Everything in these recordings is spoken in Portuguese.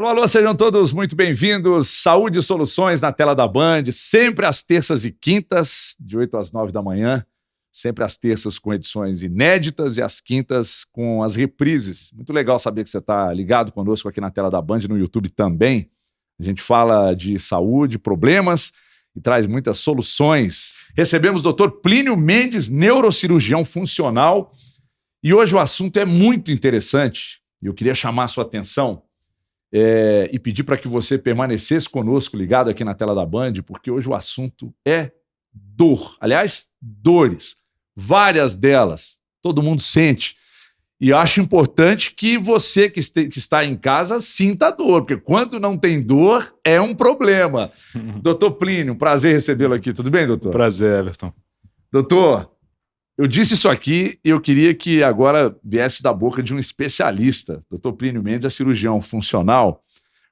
Alô, alô, sejam todos muito bem-vindos. Saúde e Soluções na tela da Band, sempre às terças e quintas, de 8 às 9 da manhã. Sempre às terças com edições inéditas e às quintas com as reprises. Muito legal saber que você está ligado conosco aqui na tela da Band, no YouTube também. A gente fala de saúde, problemas e traz muitas soluções. Recebemos o Dr. Plínio Mendes, neurocirurgião funcional. E hoje o assunto é muito interessante. Eu queria chamar a sua atenção e pedir para que você permanecesse conosco ligado aqui na tela da Band, porque hoje o assunto é dor. Aliás, dores. Várias delas. Todo mundo sente. E eu acho importante que você que está em casa sinta a dor, porque quando não tem dor, é um problema. Doutor Plínio, um prazer recebê-lo aqui. Tudo bem, doutor? Prazer, Everton. Doutor, eu disse isso aqui e eu queria que agora viesse da boca de um especialista. Doutor Plínio Mendes é cirurgião funcional.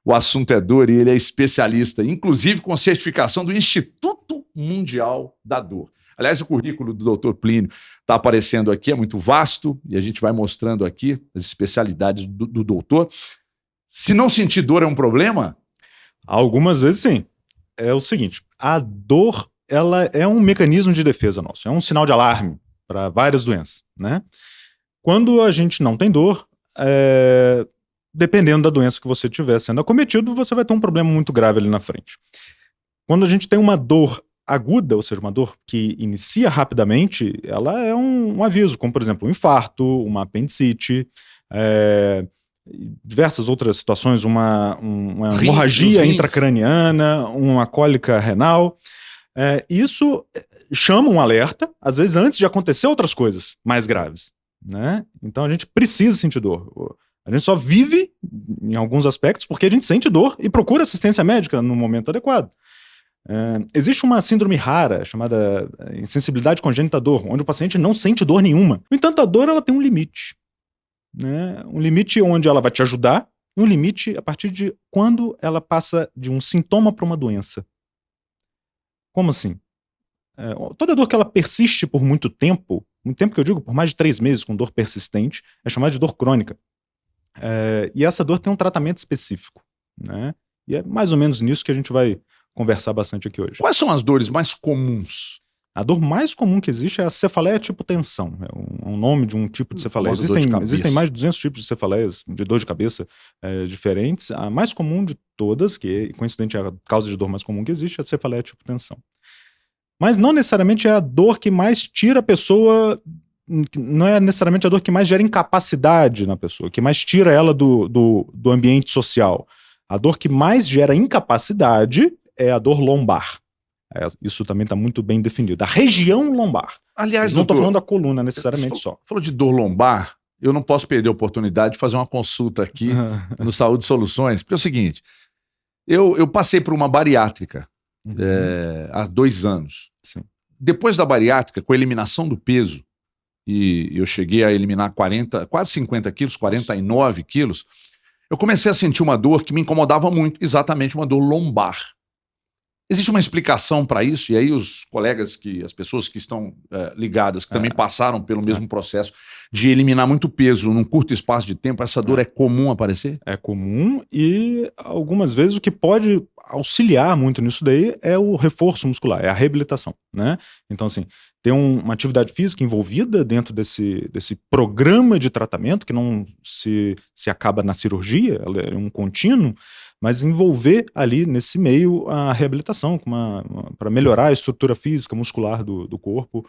O assunto é dor e ele é especialista, inclusive com certificação do Instituto Mundial da Dor. Aliás, o currículo do Dr. Plínio está aparecendo aqui, é muito vasto, e a gente vai mostrando aqui as especialidades do doutor. Se não sentir dor é um problema? Algumas vezes sim. É o seguinte, a dor ela é um mecanismo de defesa nosso, é um sinal de alarme para várias doenças, né? Quando a gente não tem dor, dependendo da doença que você estiver sendo acometido, você vai ter um problema muito grave ali na frente. Quando a gente tem uma dor aguda, ou seja, uma dor que inicia rapidamente, ela é um aviso, como por exemplo um infarto, uma apendicite, diversas outras situações, uma hemorragia intracraniana, uma cólica renal. Isso chama um alerta, às vezes antes de acontecer outras coisas mais graves, né? Então a gente precisa sentir dor. A gente só vive, em alguns aspectos, porque a gente sente dor e procura assistência médica no momento adequado. Existe uma síndrome rara chamada insensibilidade congênita à dor, onde o paciente não sente dor nenhuma. No entanto, a dor ela tem um limite, né? Um limite onde ela vai te ajudar e um limite a partir de quando ela passa de um sintoma para uma doença. Como assim? Toda dor que ela persiste por muito tempo que eu digo, por mais de 3 meses com dor persistente, é chamada de dor crônica. E essa dor tem um tratamento específico, né? E é mais ou menos nisso que a gente vai conversar bastante aqui hoje. Quais são as dores mais comuns? A dor mais comum que existe é a cefaleia tipo tensão. É um nome de um tipo de cefaleia. Existem mais de 200 tipos de cefaleias, de dor de cabeça diferentes. A mais comum de todas, que coincidente é a causa de dor mais comum que existe, é a cefaleia tipo tensão. Mas não necessariamente é a dor que mais tira a pessoa, não é necessariamente a dor que mais gera incapacidade na pessoa, que mais tira ela do ambiente social. A dor que mais gera incapacidade é a dor lombar. Isso também está muito bem definido. A região lombar. Aliás, não estou falando da coluna necessariamente só. Falou de dor lombar, eu não posso perder a oportunidade de fazer uma consulta aqui no Saúde Soluções, porque é o seguinte, eu passei por uma bariátrica há 2 anos. Sim. Depois da bariátrica, com a eliminação do peso, e eu cheguei a eliminar quase 50 quilos, 49 quilos, eu comecei a sentir uma dor que me incomodava muito, exatamente uma dor lombar. Existe uma explicação para isso? E aí os colegas, as pessoas que estão ligadas, que também passaram pelo mesmo processo de eliminar muito peso num curto espaço de tempo, essa dor é comum aparecer? É comum e algumas vezes o que pode auxiliar muito nisso daí é o reforço muscular, é a reabilitação, né? Então assim, tem uma atividade física envolvida dentro desse programa de tratamento que não se acaba na cirurgia, ela é um contínuo, mas envolver ali nesse meio a reabilitação para melhorar a estrutura física, muscular do corpo,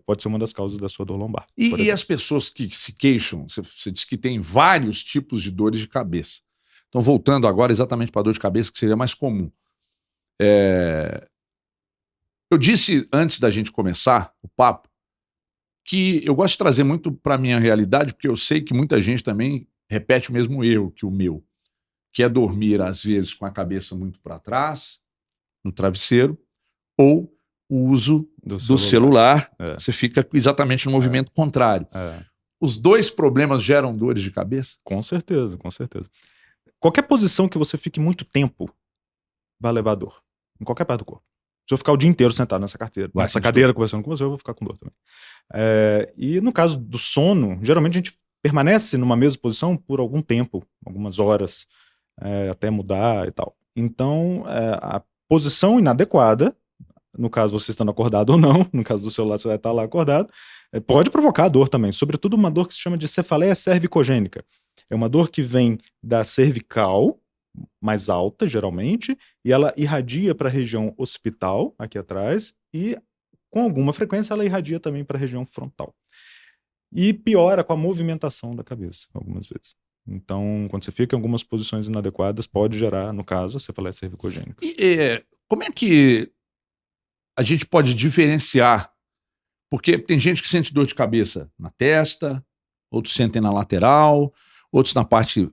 pode ser uma das causas da sua dor lombar. E as pessoas que se queixam, você disse que tem vários tipos de dores de cabeça. Então, voltando agora exatamente para a dor de cabeça, que seria mais comum. Eu disse antes da gente começar o papo que eu gosto de trazer muito para a minha realidade, porque eu sei que muita gente também repete o mesmo erro que o meu, que é dormir, às vezes, com a cabeça muito para trás, no travesseiro, ou o uso do celular. Você fica exatamente no movimento contrário. Os dois problemas geram dores de cabeça? Com certeza, com certeza. Qualquer posição que você fique muito tempo vai levar dor, em qualquer parte do corpo. Se eu ficar o dia inteiro sentado nessa cadeira conversando com você, eu vou ficar com dor também. E no caso do sono, geralmente a gente permanece numa mesma posição por algum tempo, algumas horas. até mudar e tal. Então, a posição inadequada, no caso você estando acordado ou não, no caso do celular você vai estar lá acordado, pode provocar dor também, sobretudo uma dor que se chama de cefaleia cervicogênica. É uma dor que vem da cervical, mais alta, geralmente, e ela irradia para a região occipital, aqui atrás, e com alguma frequência ela irradia também para a região frontal. E piora com a movimentação da cabeça, algumas vezes. Então, quando você fica em algumas posições inadequadas, pode gerar, no caso, a cefaleia cervicogênica. E como é que a gente pode diferenciar? Porque tem gente que sente dor de cabeça na testa, outros sentem na lateral, outros na parte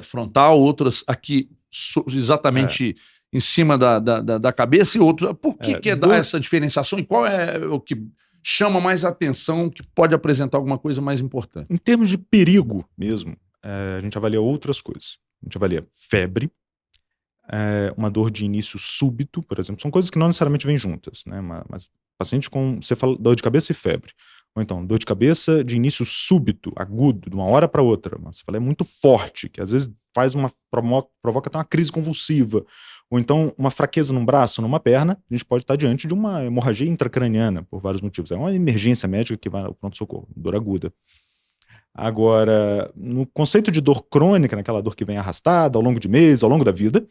frontal, outros aqui exatamente em cima da cabeça e outros. Por que dá essa diferenciação e qual é o que chama mais atenção, que pode apresentar alguma coisa mais importante? Em termos de perigo mesmo, a gente avalia outras coisas. A gente avalia febre, uma dor de início súbito, por exemplo. São coisas que não necessariamente vêm juntas, né? Mas paciente com, você fala dor de cabeça e febre. Ou então, dor de cabeça de início súbito, agudo, de uma hora para outra. Você fala, é muito forte, que às vezes provoca até uma crise convulsiva. Ou então, uma fraqueza num braço, numa perna, a gente pode estar diante de uma hemorragia intracraniana, por vários motivos. É uma emergência médica que vai ao pronto-socorro, dor aguda. Agora, no conceito de dor crônica, naquela dor que vem arrastada ao longo de meses, ao longo da vida,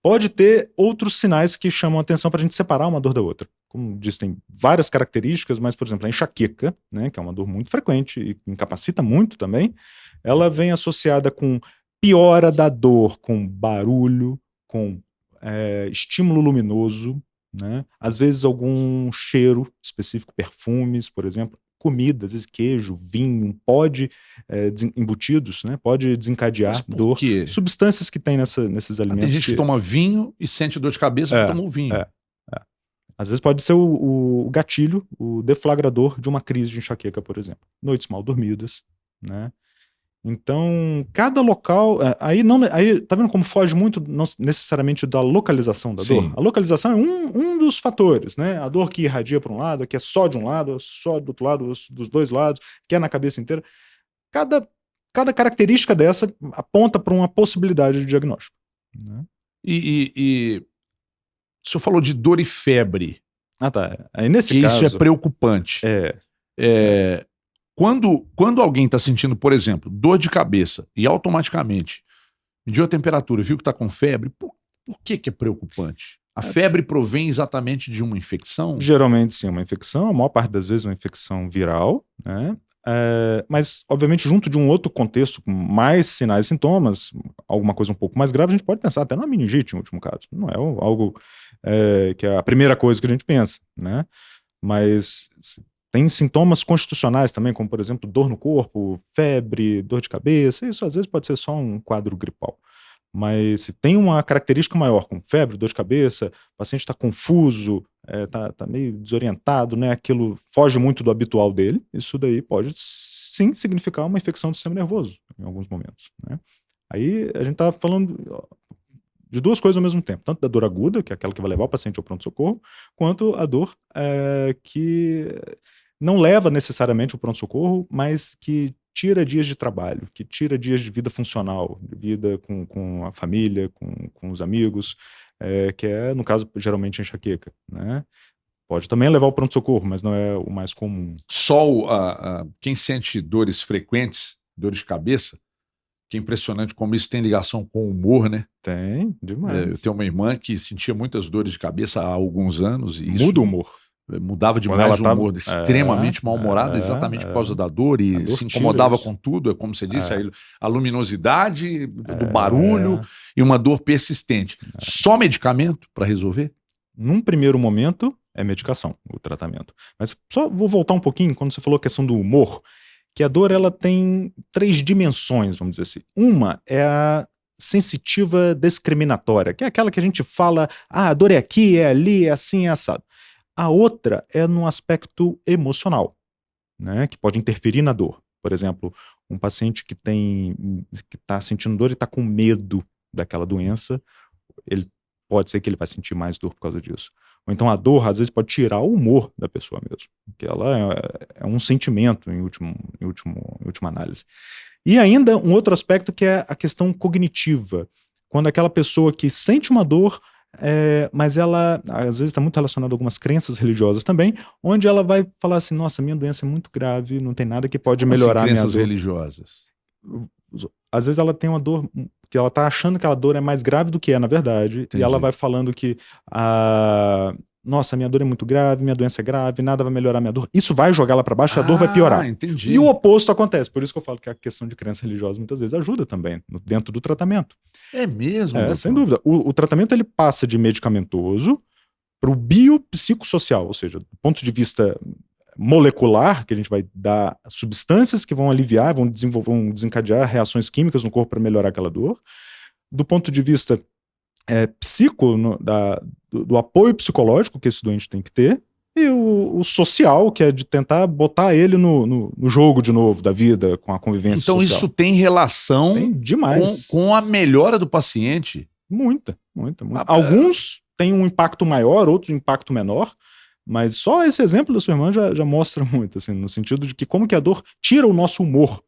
pode ter outros sinais que chamam a atenção para a gente separar uma dor da outra. Como disse, tem várias características, mas, por exemplo, a enxaqueca, né, que é uma dor muito frequente e incapacita muito também, ela vem associada com piora da dor, com barulho, com estímulo luminoso, né, às vezes algum cheiro específico, perfumes, por exemplo, comida, às vezes queijo, vinho, pode embutidos, né, pode desencadear dor. Quê? Substâncias que tem nesses alimentos. Tem gente que toma vinho e sente dor de cabeça porque tomou vinho. Às vezes pode ser o gatilho, o deflagrador de uma crise de enxaqueca, por exemplo. Noites mal dormidas, né? Então, cada local... Aí tá vendo como foge muito não necessariamente da localização da dor? A localização é um dos fatores, né? A dor que irradia para um lado, que é só de um lado, só do outro lado, dos dois lados, que é na cabeça inteira. Cada característica dessa aponta para uma possibilidade de diagnóstico. Né? E o senhor falou de dor e febre. Tá. Aí nesse caso... Isso é preocupante. Quando alguém está sentindo, por exemplo, dor de cabeça e automaticamente mediu a temperatura, viu que está com febre, por que é preocupante? A febre provém exatamente de uma infecção? Geralmente sim, uma infecção, a maior parte das vezes uma infecção viral, né? Mas, obviamente, junto de um outro contexto com mais sinais e sintomas, alguma coisa um pouco mais grave, a gente pode pensar até numa meningite, em último caso. Não é algo que é a primeira coisa que a gente pensa, né? Mas tem sintomas constitucionais também, como, por exemplo, dor no corpo, febre, dor de cabeça. Isso, às vezes, pode ser só um quadro gripal. Mas se tem uma característica maior, como febre, dor de cabeça, o paciente está confuso, tá meio desorientado, né? Aquilo foge muito do habitual dele, isso daí pode sim significar uma infecção do sistema nervoso, em alguns momentos, né? Aí a gente está falando de duas coisas ao mesmo tempo, tanto da dor aguda, que é aquela que vai levar o paciente ao pronto-socorro, quanto a dor que não leva necessariamente ao pronto-socorro, mas que tira dias de trabalho, que tira dias de vida funcional, de vida com a família, com os amigos, que é, no caso, geralmente a enxaqueca, né? Pode também levar ao pronto-socorro, mas não é o mais comum. Só quem sente dores frequentes, dores de cabeça, que é impressionante como isso tem ligação com o humor, né? Tem, demais. Eu tenho uma irmã que sentia muitas dores de cabeça há alguns anos. E muda o humor. Mudava demais o humor, extremamente mal-humorado, exatamente por causa da dor, e se incomodava com tudo, como você disse, a luminosidade do barulho e uma dor persistente. Só medicamento para resolver? Num primeiro momento, é medicação, o tratamento. Mas só vou voltar um pouquinho, quando você falou a questão do humor, que a dor ela tem 3 dimensões, vamos dizer assim. Uma é a sensitiva discriminatória, que é aquela que a gente fala, a dor é aqui, é ali, é assim, é assado. A outra é no aspecto emocional, né, que pode interferir na dor. Por exemplo, um paciente que está sentindo dor e está com medo daquela doença, pode ser que ele vai sentir mais dor por causa disso. Ou então a dor, às vezes, pode tirar o humor da pessoa mesmo, porque ela é um sentimento, em última análise. E ainda um outro aspecto que é a questão cognitiva. quando aquela pessoa que sente uma dor, mas ela, às vezes, está muito relacionada a algumas crenças religiosas também, onde ela vai falar assim, nossa, minha doença é muito grave, não tem nada que pode melhorar a minha crenças dor. religiosas? Às vezes ela tem uma dor, que ela tá achando que aquela dor é mais grave do que é, na verdade, Entendi. e ela vai falando que, nossa, minha dor é muito grave, minha doença é grave, nada vai melhorar minha dor. Isso vai jogar lá para baixo e a dor vai piorar. Entendi. E o oposto acontece. Por isso que eu falo que a questão de crença religiosa muitas vezes ajuda também dentro do tratamento. É mesmo? Sem dúvida. O tratamento ele passa de medicamentoso para o biopsicossocial, ou seja, do ponto de vista molecular, que a gente vai dar substâncias que vão aliviar, vão desencadear reações químicas no corpo para melhorar aquela dor. Do ponto de vista do apoio psicológico que esse doente tem que ter, e o social, que é de tentar botar ele no jogo de novo da vida, com a convivência social. Então isso tem relação demais com a melhora do paciente? Muita. Alguns têm um impacto maior, outros um impacto menor, mas só esse exemplo da sua irmã já mostra muito, assim, no sentido de que como que a dor tira o nosso humor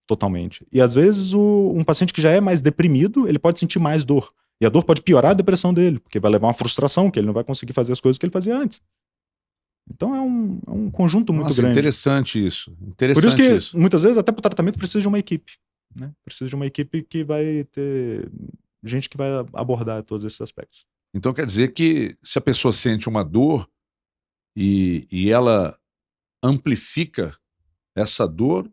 totalmente. E às vezes um paciente que já é mais deprimido, ele pode sentir mais dor. E a dor pode piorar a depressão dele, porque vai levar uma frustração, que ele não vai conseguir fazer as coisas que ele fazia antes. Então é um conjunto muito grande. Interessante isso. Por isso que muitas vezes até para o tratamento precisa de uma equipe. Né? Precisa de uma equipe que vai ter gente que vai abordar todos esses aspectos. Então quer dizer que se a pessoa sente uma dor e ela amplifica essa dor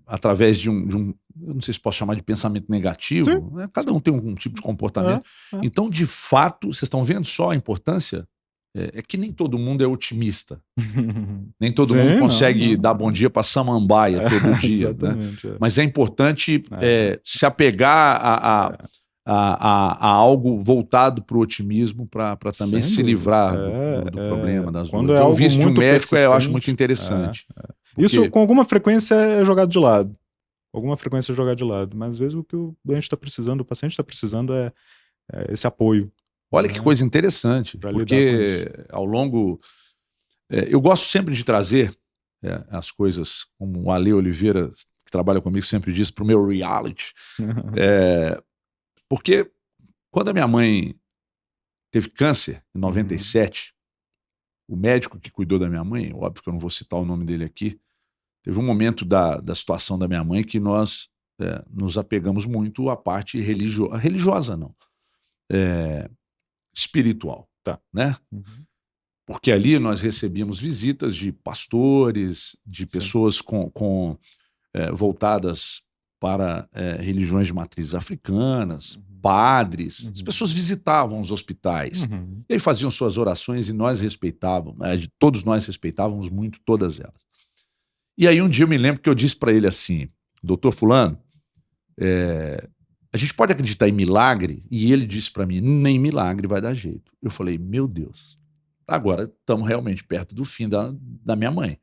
através de um, eu não sei se posso chamar de pensamento negativo, né? Cada um tem um tipo de comportamento. Então, de fato, vocês estão vendo só a importância? É que nem todo mundo é otimista. Nem todo mundo consegue dar bom dia para samambaia todo dia. Né? Mas é importante se apegar a algo voltado para o otimismo para também se livrar do problema, das dores. O vício de um médico eu acho muito interessante. Porque... Isso com alguma frequência é jogado de lado. Mas às vezes o que o doente está precisando, o paciente está precisando é esse apoio. Olha que coisa interessante, porque ao longo... eu gosto sempre de trazer as coisas, como o Ale Oliveira, que trabalha comigo, sempre diz, para o meu reality. Porque quando a minha mãe teve câncer, em 97, o médico que cuidou da minha mãe, óbvio que eu não vou citar o nome dele aqui, teve um momento da situação da minha mãe que nós nos apegamos muito à parte religiosa, não. Espiritual, né? Porque ali nós recebíamos visitas de pastores, de pessoas voltadas para religiões de matrizes africanas, padres. As pessoas visitavam os hospitais e aí faziam suas orações e nós respeitávamos, todos nós respeitávamos muito todas elas. E aí um dia eu me lembro que eu disse para ele assim, doutor fulano, a gente pode acreditar em milagre? E ele disse para mim, nem milagre vai dar jeito. Eu falei, meu Deus, agora estamos realmente perto do fim da minha mãe.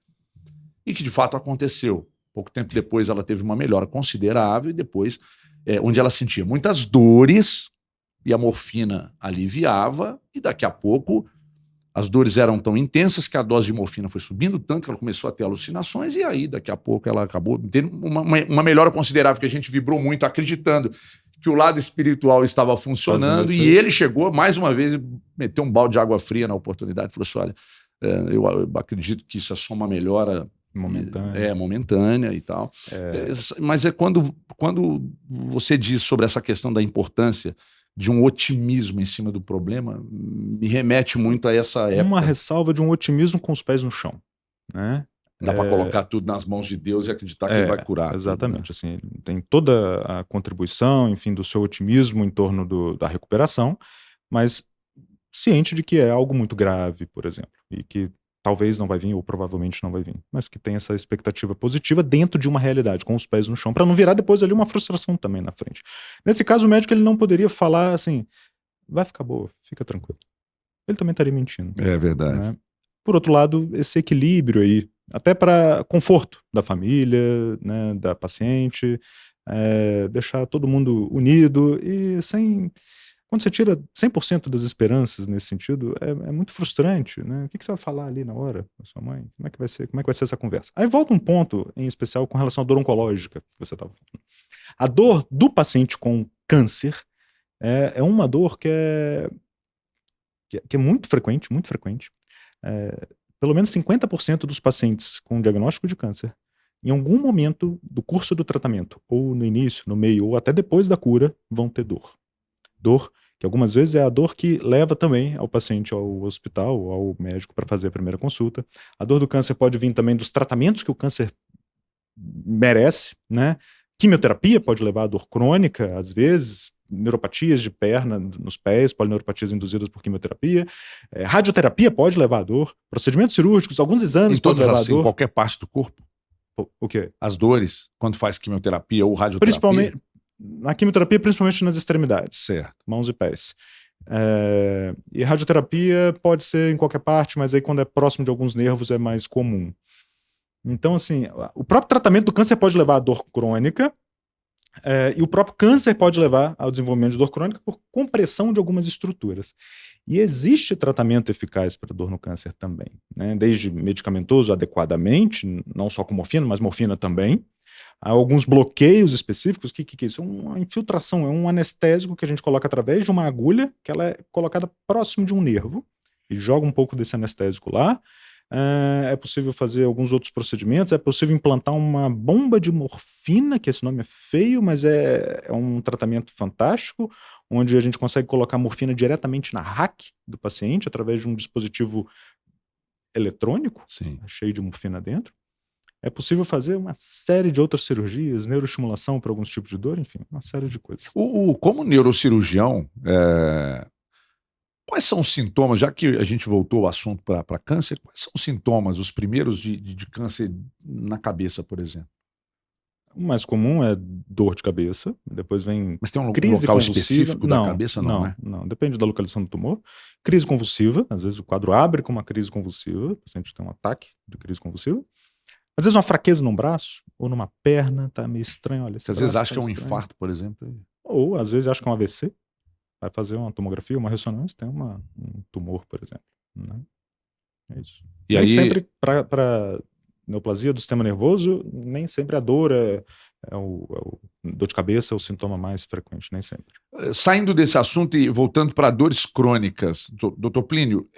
E que de fato aconteceu. Pouco tempo depois ela teve uma melhora considerável e depois, onde ela sentia muitas dores e a morfina aliviava e daqui a pouco as dores eram tão intensas que a dose de morfina foi subindo tanto que ela começou a ter alucinações e aí daqui a pouco ela acabou tendo uma melhora considerável, que a gente vibrou muito acreditando que o lado espiritual estava funcionando e ele chegou mais uma vez e meteu um balde de água fria na oportunidade e falou assim, olha, eu acredito que isso é só uma melhora momentânea e tal. Mas quando você diz sobre essa questão da importância de um otimismo em cima do problema, me remete muito a essa época. Uma ressalva de um otimismo com os pés no chão, né? Dá para colocar tudo nas mãos de Deus e acreditar que ele vai curar. Exatamente. Tudo, né? Assim, tem toda a contribuição, enfim, do seu otimismo em torno da recuperação, mas ciente de que é algo muito grave, por exemplo, e que talvez não vai vir, ou provavelmente não vai vir, mas que tem essa expectativa positiva dentro de uma realidade, com os pés no chão, para não virar depois ali uma frustração também na frente. Nesse caso, o médico ele não poderia falar assim, vai ficar boa, fica tranquilo. Ele também estaria mentindo. É verdade. Né? Por outro lado, esse equilíbrio aí, até para conforto da família, né, da paciente, deixar todo mundo unido e sem Quando você tira 100% das esperanças nesse sentido, é muito frustrante, né? O que você vai falar ali na hora com a sua mãe? Como é que vai ser? Como é que vai ser essa conversa? Aí volta um ponto, em especial, com relação à dor oncológica que você estava falando. A dor do paciente com câncer é uma dor que é muito frequente, muito frequente. Pelo menos 50% dos pacientes com diagnóstico de câncer, em algum momento do curso do tratamento, ou no início, no meio, ou até depois da cura, vão ter dor. Dor que algumas vezes é a dor que leva também ao paciente ao hospital ou ao médico para fazer a primeira consulta. A dor do câncer pode vir também dos tratamentos que o câncer merece, né? Quimioterapia pode levar a dor crônica, às vezes, neuropatias de perna nos pés, polineuropatias induzidas por quimioterapia. Radioterapia pode levar a dor. Procedimentos cirúrgicos, alguns exames podem levar a dor. Em qualquer parte do corpo? O quê? As dores, quando faz quimioterapia ou radioterapia? Principalmente, na quimioterapia, principalmente nas extremidades. Certo. Mãos e pés. E radioterapia pode ser em qualquer parte, mas aí quando é próximo de alguns nervos é mais comum. Então, assim, o próprio tratamento do câncer pode levar a dor crônica, e o próprio câncer pode levar ao desenvolvimento de dor crônica por compressão de algumas estruturas. E existe tratamento eficaz para dor no câncer também, né? Desde medicamentoso adequadamente, não só com morfina, mas morfina também. Há alguns bloqueios específicos. O que é isso? É uma infiltração, é um anestésico que a gente coloca através de uma agulha que ela é colocada próximo de um nervo e joga um pouco desse anestésico lá. É possível fazer alguns outros procedimentos, é possível implantar uma bomba de morfina, que esse nome é feio, mas é um tratamento fantástico, onde a gente consegue colocar morfina diretamente na raque do paciente, através de um dispositivo eletrônico, sim, cheio de morfina dentro. É possível fazer uma série de outras cirurgias, neuroestimulação para alguns tipos de dor, enfim, uma série de coisas. Como neurocirurgião, quais são os sintomas, já que a gente voltou o assunto para câncer, quais são os sintomas, os primeiros de câncer na cabeça, por exemplo? O mais comum é dor de cabeça, depois vem Mas tem um crise local convulsiva. específico da cabeça, não, né? Não, depende da localização do tumor. Crise convulsiva, às vezes o quadro abre com uma crise convulsiva, o paciente tem um ataque de crise convulsiva. Às vezes uma fraqueza num braço ou numa perna, tá meio estranho, olha. Às vezes acha que é um infarto, por exemplo. Ou às vezes acha que é um AVC, vai fazer uma tomografia, uma ressonância, tem um tumor, por exemplo. Né? É isso. E nem aí... sempre para neoplasia do sistema nervoso, nem sempre a dor dor de cabeça é o sintoma mais frequente, nem sempre. Saindo desse assunto e voltando para dores crônicas, doutor Plínio,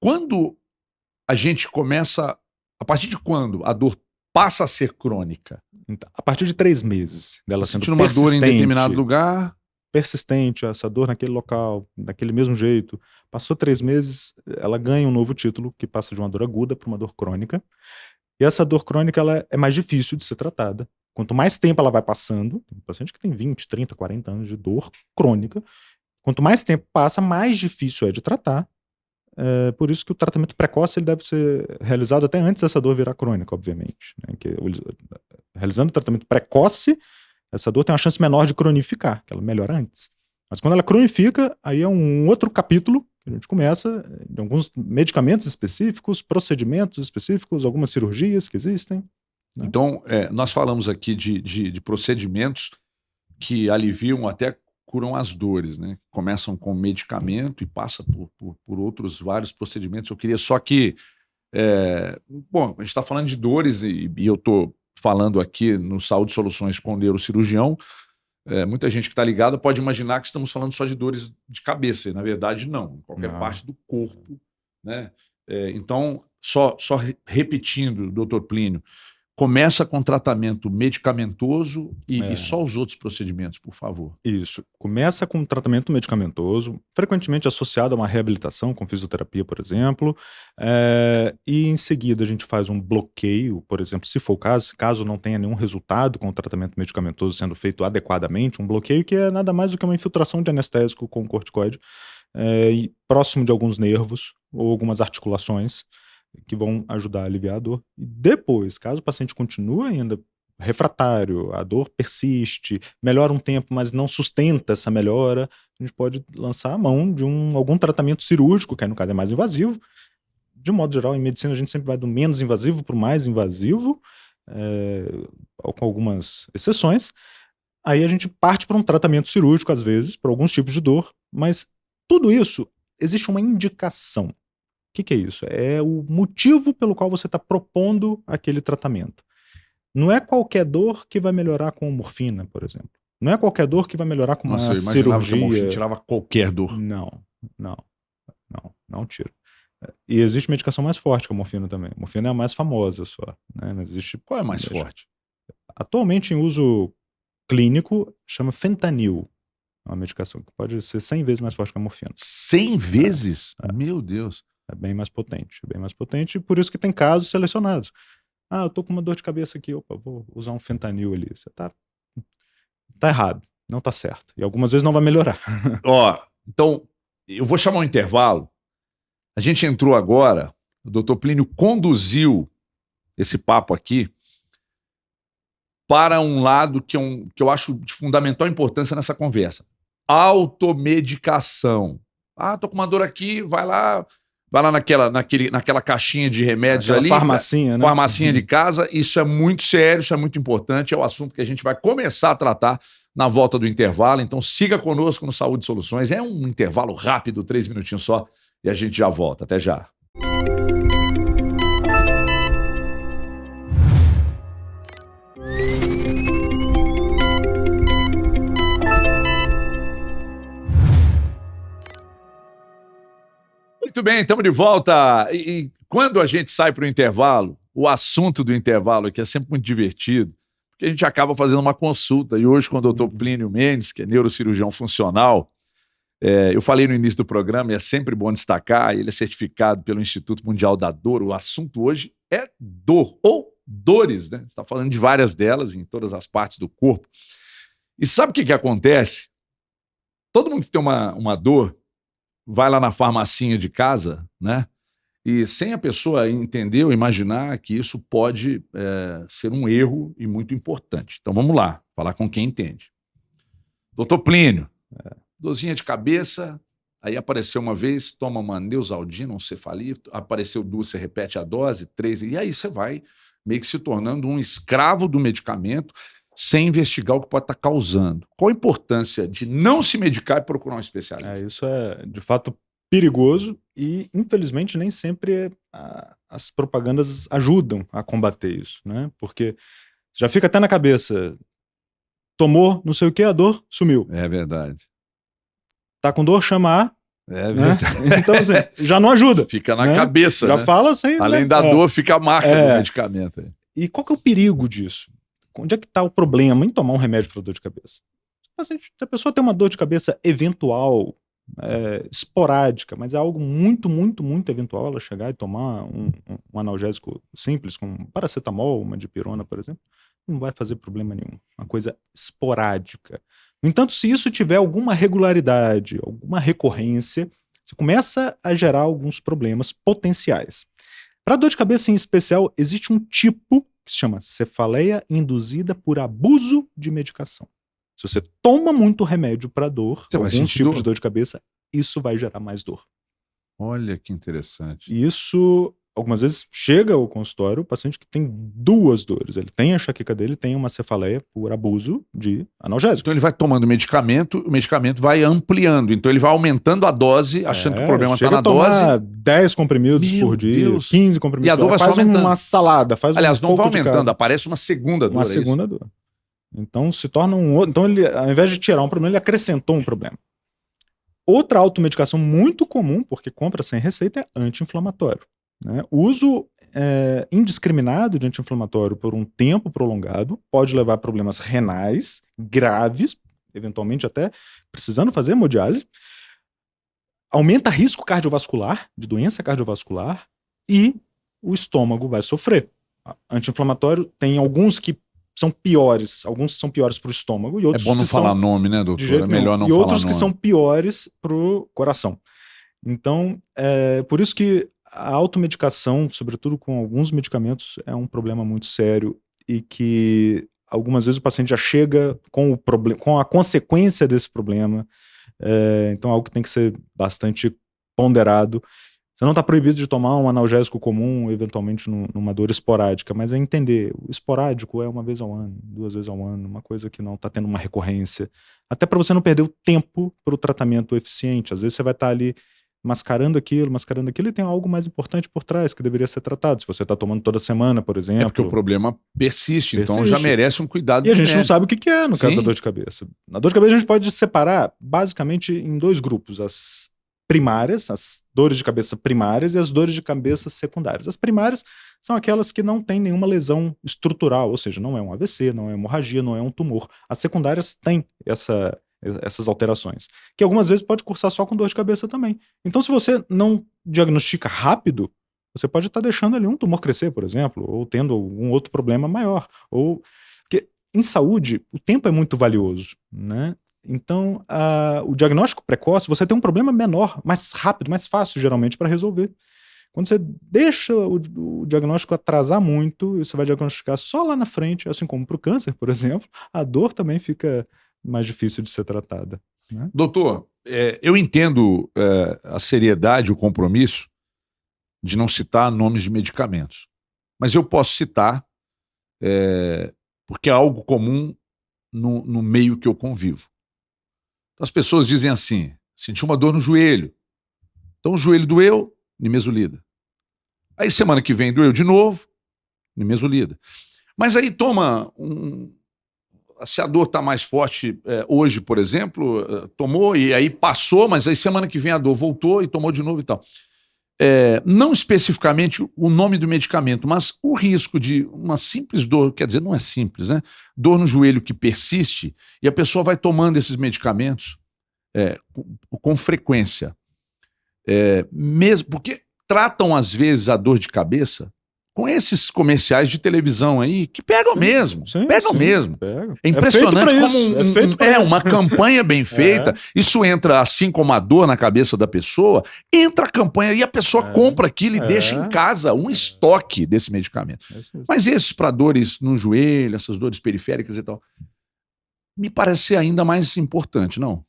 quando a gente começa, a partir de quando a dor passa a ser crônica? Então, a partir de 3 meses dela sendo uma dor em determinado lugar, persistente, essa dor naquele local, daquele mesmo jeito, passou 3 meses, ela ganha um novo título, que passa de uma dor aguda para uma dor crônica, e essa dor crônica ela é mais difícil de ser tratada. Quanto mais tempo ela vai passando, tem um paciente que tem 20, 30, 40 anos de dor crônica, quanto mais tempo passa, mais difícil é de tratar. Por isso que o tratamento precoce ele deve ser realizado até antes dessa dor virar crônica, obviamente. Né? Realizando o tratamento precoce, essa dor tem uma chance menor de cronificar, que ela melhora antes. Mas quando ela cronifica, aí é um outro capítulo que a gente começa, de alguns medicamentos específicos, procedimentos específicos, algumas cirurgias que existem. Né? Então, nós falamos aqui de procedimentos que aliviam até curam as dores, né? Começam com medicamento e passa por outros vários procedimentos. Eu queria só que... bom, a gente está falando de dores e eu estou falando aqui no Saúde Soluções com neurocirurgião. Muita gente que está ligada pode imaginar que estamos falando só de dores de cabeça, e na verdade não, em qualquer parte do corpo. Né? Então, só repetindo, doutor Plínio, começa com tratamento medicamentoso e só os outros procedimentos, por favor. Isso. Começa com tratamento medicamentoso, frequentemente associado a uma reabilitação, com fisioterapia, por exemplo. E em seguida a gente faz um bloqueio, por exemplo, se for o caso não tenha nenhum resultado com o tratamento medicamentoso sendo feito adequadamente, um bloqueio que é nada mais do que uma infiltração de anestésico com corticoide próximo de alguns nervos ou algumas articulações, que vão ajudar a aliviar a dor. E depois, caso o paciente continue ainda refratário, a dor persiste, melhora um tempo, mas não sustenta essa melhora, a gente pode lançar a mão de algum tratamento cirúrgico, que aí no caso é mais invasivo. De modo geral, em medicina a gente sempre vai do menos invasivo para o mais invasivo, com algumas exceções, aí a gente parte para um tratamento cirúrgico, às vezes, para alguns tipos de dor, mas tudo isso, existe uma indicação. O que é isso? É o motivo pelo qual você está propondo aquele tratamento. Não é qualquer dor que vai melhorar com morfina, por exemplo. Não é qualquer dor que vai melhorar com uma eu imaginava cirurgia. que a morfina tirava qualquer dor. Não tira. E existe medicação mais forte que a morfina também. A morfina é a mais famosa só. Né? Não existe... Qual é a mais forte? Atualmente em uso clínico, chama fentanil. É uma medicação que pode ser 100 vezes mais forte que a morfina. 100 vezes? Meu Deus. É bem mais potente, e por isso que tem casos selecionados. Eu tô com uma dor de cabeça aqui, opa, vou usar um fentanil ali. Você tá errado, não tá certo. E algumas vezes não vai melhorar. Então, eu vou chamar um intervalo. A gente entrou agora, o Dr. Plínio conduziu esse papo aqui para um lado que eu acho de fundamental importância nessa conversa. Automedicação. Tô com uma dor aqui, vai lá naquela caixinha de remédios ali. Farmacinha, né? Farmacinha de casa. Isso é muito sério, isso é muito importante. É o assunto que a gente vai começar a tratar na volta do intervalo. Então siga conosco no Saúde e Soluções. É um intervalo rápido, 3 minutinhos só, e a gente já volta. Até já. Muito bem, estamos de volta. E quando a gente sai para o intervalo, o assunto do intervalo aqui é sempre muito divertido, porque a gente acaba fazendo uma consulta. E hoje, com o Dr. Plínio Mendes, que é neurocirurgião funcional, eu falei no início do programa, e é sempre bom destacar, ele é certificado pelo Instituto Mundial da Dor. O assunto hoje é dor, ou dores, né? Você está falando de várias delas, em todas as partes do corpo. E sabe o que acontece? Todo mundo que tem uma dor vai lá na farmacinha de casa, né? E sem a pessoa entender ou imaginar que isso pode ser um erro e muito importante. Então vamos lá, falar com quem entende. Doutor Plínio, dorzinha de cabeça, aí apareceu uma vez, toma uma Neosaldina, um cefalito, apareceu 2, você repete a dose, 3, e aí você vai meio que se tornando um escravo do medicamento, sem investigar o que pode estar causando. Qual a importância de não se medicar e procurar um especialista? Isso é, de fato, perigoso e, infelizmente, nem sempre as propagandas ajudam a combater isso, né? Porque já fica até na cabeça, tomou não sei o que, a dor sumiu. É verdade. Tá com dor, chama A. É verdade. Né? Então, assim, já não ajuda. Fica na cabeça, já né? fala assim. Além da dor, fica a marca do medicamento. E qual que é o perigo disso? Onde é que está o problema em tomar um remédio para dor de cabeça? Se a pessoa tem uma dor de cabeça eventual, esporádica, mas é algo muito, muito, muito eventual, ela chegar e tomar um analgésico simples, como paracetamol, uma dipirona, por exemplo, não vai fazer problema nenhum. Uma coisa esporádica. No entanto, se isso tiver alguma regularidade, alguma recorrência, você começa a gerar alguns problemas potenciais. Para dor de cabeça em especial, existe um tipo que se chama cefaleia induzida por abuso de medicação. Se você toma muito remédio para dor, alguns tipos de dor de cabeça, isso vai gerar mais dor. Olha que interessante. E isso, algumas vezes, chega ao consultório o paciente que tem 2 dores. Ele tem a enxaqueca dele, tem uma cefaleia por abuso de analgésico. Então ele vai tomando medicamento, o medicamento vai ampliando. Então ele vai aumentando a dose, achando que o problema está na dose. 10 comprimidos por dia, 15 comprimidos. E a dor vai só aumentando. Uma salada. Aliás, não vai aumentando, aparece uma segunda dor. Uma segunda dor. Então se torna um outro. Então ele, ao invés de tirar um problema, ele acrescentou um problema. Outra automedicação muito comum, porque compra sem receita, é anti-inflamatório. Né? O uso indiscriminado de anti-inflamatório por um tempo prolongado pode levar a problemas renais graves, eventualmente até precisando fazer hemodiálise, aumenta risco cardiovascular, de doença cardiovascular, e o estômago vai sofrer. Anti-inflamatório tem alguns que são piores, alguns são piores para o estômago e outros é bom não falar nome, né, doutor? É melhor não falar nome. E outros que são piores para o coração. Então, por isso que a automedicação, sobretudo com alguns medicamentos, é um problema muito sério e que algumas vezes o paciente já chega com o problema, com a consequência desse problema. Então, é algo que tem que ser bastante ponderado Você não está proibido de tomar um analgésico comum, eventualmente numa dor esporádica, mas é entender, o esporádico é uma vez ao ano, 2 vezes ao ano, uma coisa que não está tendo uma recorrência. Até para você não perder o tempo para o tratamento eficiente. Às vezes você vai estar ali mascarando aquilo, e tem algo mais importante por trás que deveria ser tratado. Se você está tomando toda semana, por exemplo. É porque o problema persiste, então já merece um cuidado. E a gente não sabe o que é no caso da dor de cabeça. Na dor de cabeça a gente pode separar basicamente em 2 grupos, as primárias, as dores de cabeça primárias e as dores de cabeça secundárias. As primárias são aquelas que não têm nenhuma lesão estrutural, ou seja, não é um AVC, não é hemorragia, não é um tumor. As secundárias têm essas alterações, que algumas vezes pode cursar só com dor de cabeça também. Então, se você não diagnostica rápido, você pode estar deixando ali um tumor crescer, por exemplo, ou tendo algum outro problema maior. Porque em saúde, o tempo é muito valioso, né? Então, o diagnóstico precoce, você tem um problema menor, mais rápido, mais fácil, geralmente, para resolver. Quando você deixa o diagnóstico atrasar muito, e você vai diagnosticar só lá na frente, assim como para o câncer, por exemplo, a dor também fica mais difícil de ser tratada, né? Doutor, eu entendo a seriedade, o compromisso de não citar nomes de medicamentos, mas eu posso citar porque é algo comum no meio que eu convivo. As pessoas dizem assim: senti uma dor no joelho. Então o joelho doeu, nimesulida. Aí semana que vem doeu de novo, nimesulida. Mas aí toma se a dor está mais forte hoje, por exemplo, tomou e aí passou, mas aí semana que vem a dor voltou e tomou de novo e tal. Não especificamente o nome do medicamento, mas o risco de uma simples dor, quer dizer, não é simples, né? Dor no joelho que persiste e a pessoa vai tomando esses medicamentos com frequência. Mesmo porque tratam, às vezes, a dor de cabeça com esses comerciais de televisão aí, que pegam mesmo. É impressionante como uma campanha bem feita. Isso entra, assim como a dor na cabeça da pessoa, entra a campanha e a pessoa compra aquilo e deixa em casa um estoque desse medicamento. Mas esses para dores no joelho, essas dores periféricas e tal, me parece ser ainda mais importante, não?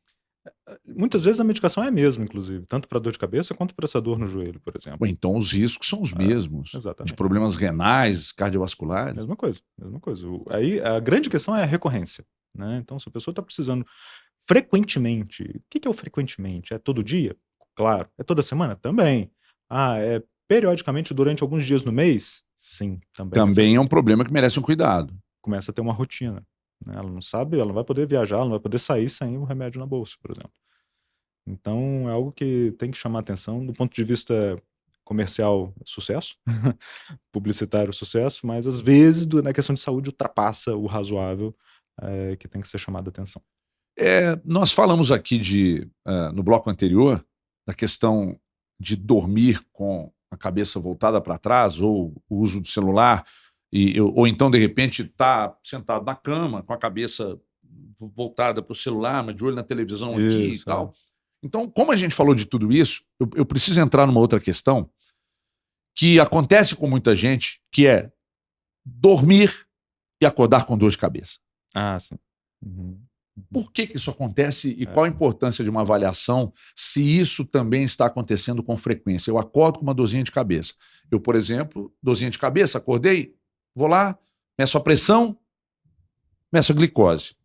Muitas vezes a medicação é a mesma, inclusive, tanto para dor de cabeça quanto para essa dor no joelho, por exemplo. Então os riscos são os mesmos. Exatamente. De problemas renais, cardiovasculares. Mesma coisa. Aí a grande questão é a recorrência, né? Então, se a pessoa está precisando frequentemente, o que é o frequentemente? É todo dia? Claro. É toda semana? Também. É periodicamente durante alguns dias no mês? Sim, também. Também é um problema que merece um cuidado. Começa a ter uma rotina. Ela não sabe, ela não vai poder viajar, ela não vai poder sair sem um remédio na bolsa, por exemplo. Então é algo que tem que chamar atenção do ponto de vista comercial, sucesso, publicitário, sucesso, mas às vezes na questão de saúde ultrapassa o razoável, que tem que ser chamado a atenção. Nós falamos aqui no bloco anterior da questão de dormir com a cabeça voltada para trás ou o uso do celular, ou então, de repente, tá sentado na cama com a cabeça voltada para o celular, mas de olho na televisão aqui e tal. Então, como a gente falou de tudo isso, eu preciso entrar numa outra questão que acontece com muita gente, que é dormir e acordar com dor de cabeça. Sim. Uhum. Por que isso acontece e qual a importância de uma avaliação se isso também está acontecendo com frequência? Eu acordo com uma dorzinha de cabeça. Eu, por exemplo, dorzinha de cabeça, acordei, vou lá, meço a pressão, meço a glicose.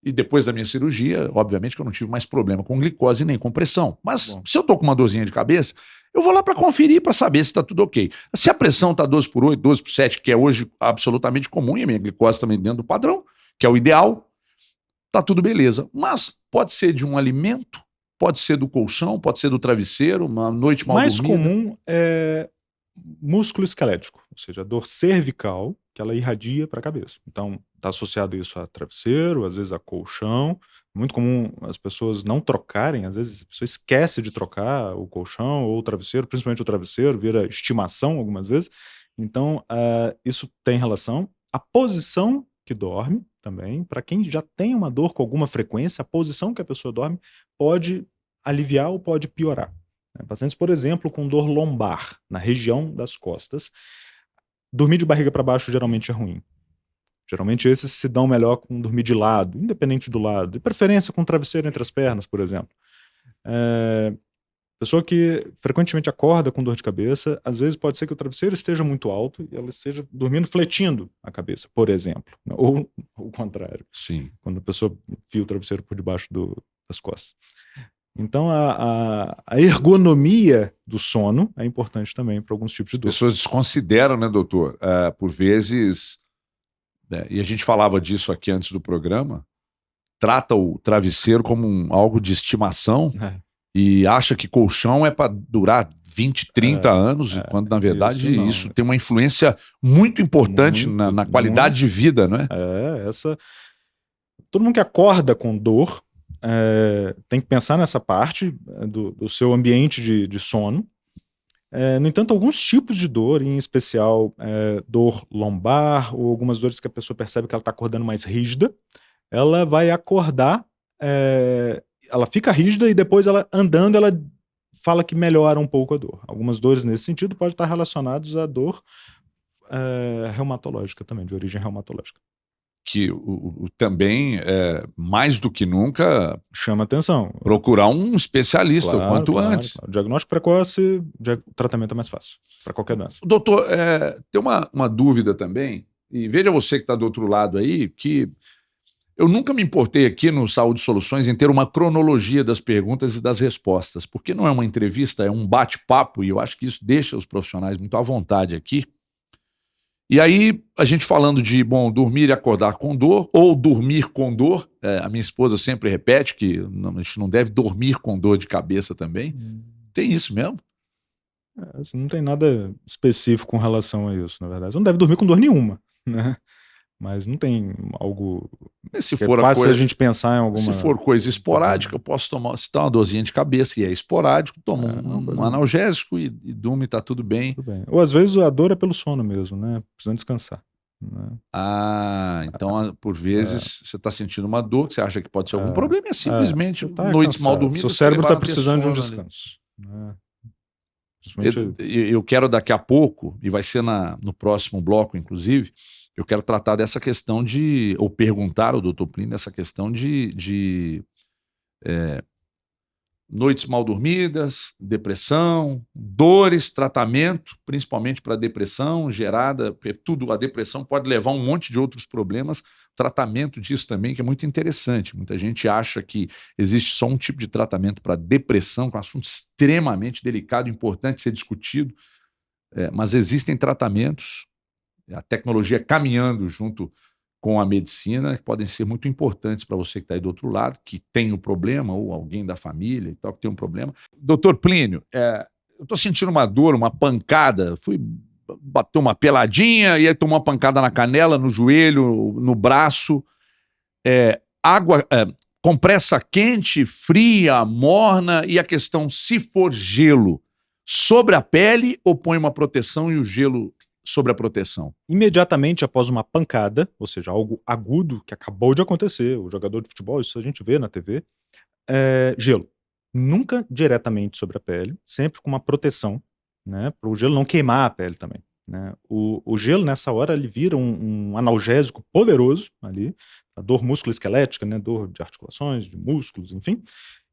E depois da minha cirurgia, obviamente que eu não tive mais problema com glicose nem com pressão. Mas se eu estou com uma dorzinha de cabeça, eu vou lá para conferir, para saber se está tudo ok. Se a pressão está 12/8, 12/7, que é hoje absolutamente comum, e a minha glicose também dentro do padrão, que é o ideal, tá tudo beleza. Mas pode ser de um alimento, pode ser do colchão, pode ser do travesseiro, uma noite mal dormida. Mais comum é músculo esquelético, ou seja, a dor cervical, que ela irradia para a cabeça. Então, está associado isso a travesseiro, às vezes a colchão. Muito comum as pessoas não trocarem, às vezes a pessoa esquece de trocar o colchão ou o travesseiro, principalmente o travesseiro, vira estimação algumas vezes. Então, isso tem relação. A posição que dorme também, para quem já tem uma dor com alguma frequência, a posição que a pessoa dorme pode aliviar ou pode piorar. Pacientes, por exemplo, com dor lombar, na região das costas, dormir de barriga para baixo geralmente é ruim. Geralmente esses se dão melhor com dormir de lado, independente do lado, de preferência com travesseiro entre as pernas, por exemplo. Pessoa que frequentemente acorda com dor de cabeça, às vezes pode ser que o travesseiro esteja muito alto e ela esteja dormindo fletindo a cabeça, por exemplo. Ou o contrário. Sim. Quando a pessoa enfia o travesseiro por debaixo das costas. Então, a ergonomia do sono é importante também para alguns tipos de dor. As pessoas desconsideram, né, doutor? Por vezes, né, e a gente falava disso aqui antes do programa, trata o travesseiro como algo de estimação e acha que colchão é para durar 20, 30 anos, quando, na verdade, isso tem uma influência muito importante na qualidade de vida, não é? Todo mundo que acorda com dor tem que pensar nessa parte do seu ambiente de sono. No entanto, alguns tipos de dor, em especial dor lombar ou algumas dores que a pessoa percebe que ela está acordando mais rígida, ela vai acordar, ela fica rígida e depois ela andando, ela fala que melhora um pouco a dor. Algumas dores nesse sentido podem estar relacionadas à dor reumatológica também, de origem reumatológica. Que também, mais do que nunca, chama atenção. Procurar um especialista o quanto antes. Claro. Diagnóstico precoce, o tratamento é mais fácil para qualquer doença. Doutor, tem uma dúvida também, e veja você que está do outro lado aí, que eu nunca me importei aqui no Saúde Soluções em ter uma cronologia das perguntas e das respostas, porque não é uma entrevista, é um bate-papo, e eu acho que isso deixa os profissionais muito à vontade aqui. E aí, a gente falando de, dormir e acordar com dor, ou dormir com dor, a minha esposa sempre repete que a gente não deve dormir com dor de cabeça também. Tem isso mesmo? Assim, não tem nada específico com relação a isso, na verdade. Você não deve dormir com dor nenhuma, né? Mas não tem algo se for fácil a gente pensar em alguma... Se for coisa esporádica, eu posso tomar, se tá uma dorzinha de cabeça e é esporádico, tomo um analgésico e durmo e tá tudo bem. Ou às vezes a dor é pelo sono mesmo, né? Precisando descansar. Né? Então por vezes você tá sentindo uma dor que você acha que pode ser algum problema e é simplesmente noites mal dormidas. Seu cérebro tá precisando de um descanso. Né? Eu quero daqui a pouco, e vai ser no próximo bloco, inclusive, eu quero tratar dessa questão ou perguntar ao Dr. Plínio essa questão de noites mal dormidas, depressão, dores, tratamento, principalmente para depressão gerada, a depressão pode levar a um monte de outros problemas, tratamento disso também, que é muito interessante. Muita gente acha que existe só um tipo de tratamento para depressão, que é um assunto extremamente delicado, importante ser discutido, mas existem tratamentos, a tecnologia caminhando junto com a medicina, que podem ser muito importantes para você que está aí do outro lado, que tem o problema, ou alguém da família e tal, que tem um problema. Doutor Plínio, eu estou sentindo uma dor, uma pancada, fui bater uma peladinha, e aí tomou uma pancada na canela, no joelho, no braço, compressa quente, fria, morna, e a questão, se for gelo, sobre a pele ou põe uma proteção e o gelo sobre a proteção? Imediatamente após uma pancada, ou seja, algo agudo que acabou de acontecer, o jogador de futebol, isso a gente vê na TV, gelo. Nunca diretamente sobre a pele, sempre com uma proteção, né, para o gelo não queimar a pele também. Né? O gelo, nessa hora, ele vira um analgésico poderoso ali, a dor musculoesquelética, né, dor de articulações, de músculos, enfim,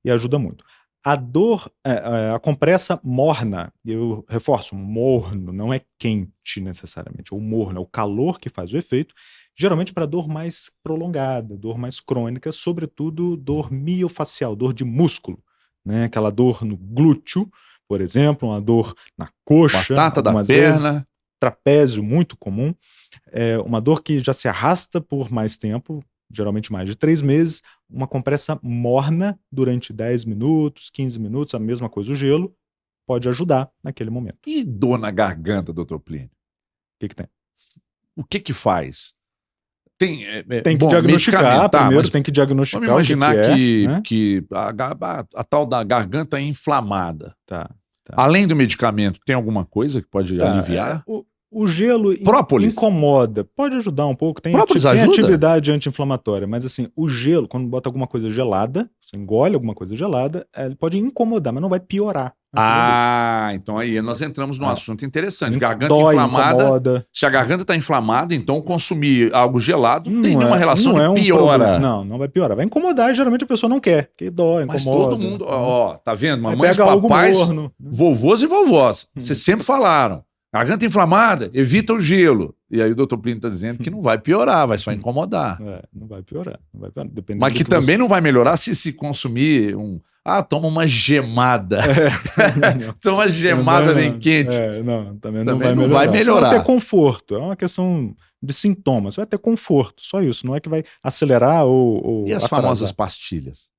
e ajuda muito. A dor, a compressa morna, eu reforço, morno, não é quente necessariamente, o morno é o calor que faz o efeito, geralmente para dor mais prolongada, dor mais crônica, sobretudo dor miofacial, dor de músculo, né? Aquela dor no glúteo, por exemplo, uma dor na coxa, batata da perna, trapézio, muito comum, uma dor que já se arrasta por mais tempo, geralmente mais de 3 meses, uma compressa morna durante 10 minutos, 15 minutos, a mesma coisa o gelo, pode ajudar naquele momento. E dor na garganta, doutor Plínio? O que tem? O que faz? Tem que diagnosticar, primeiro tem que diagnosticar. Vamos imaginar que a tal da garganta é inflamada. Tá. Além do medicamento, tem alguma coisa que pode aliviar? O gelo Própolis incomoda. Pode ajudar um pouco. Tem atividade anti-inflamatória. Mas assim, o gelo, quando bota alguma coisa gelada, você engole alguma coisa gelada, ele pode incomodar, mas não vai piorar. Então aí nós entramos num assunto interessante. Garganta Dói, inflamada. Incomoda. Se a garganta está inflamada, então consumir algo gelado tem nenhuma relação não de piora. Não vai piorar. Vai incomodar, geralmente a pessoa não quer, porque dói, incomoda. Mas todo mundo, tá vendo? Mamães, pega papais, algo morno. vovôs e vovós, vocês sempre falaram, garganta inflamada, evita o gelo. E aí o doutor Plínio está dizendo que não vai piorar, vai só incomodar. Não vai piorar. Mas que também não vai melhorar se consumir toma uma gemada. Toma uma gemada bem quente. Também não vai melhorar. Você vai ter conforto. É uma questão de sintomas. Você vai ter conforto. Só isso. Não é que vai acelerar ou E as atrasar. famosas pastilhas?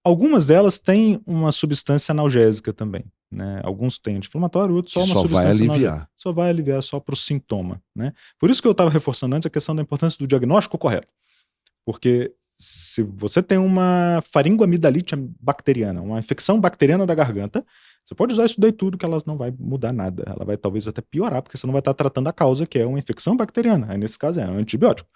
Algumas delas têm uma substância analgésica também. Né? Alguns têm anti-inflamatório, outros só uma substância analgésica. Só vai aliviar só para o sintoma. Né? Por isso que eu estava reforçando antes a questão da importância do diagnóstico correto. Porque se você tem uma faringoamidalite bacteriana, uma infecção bacteriana da garganta, você pode usar isso daí tudo que ela não vai mudar nada. Ela vai talvez até piorar, porque você não vai estar tratando a causa, que é uma infecção bacteriana. Aí nesse caso é antibiótico.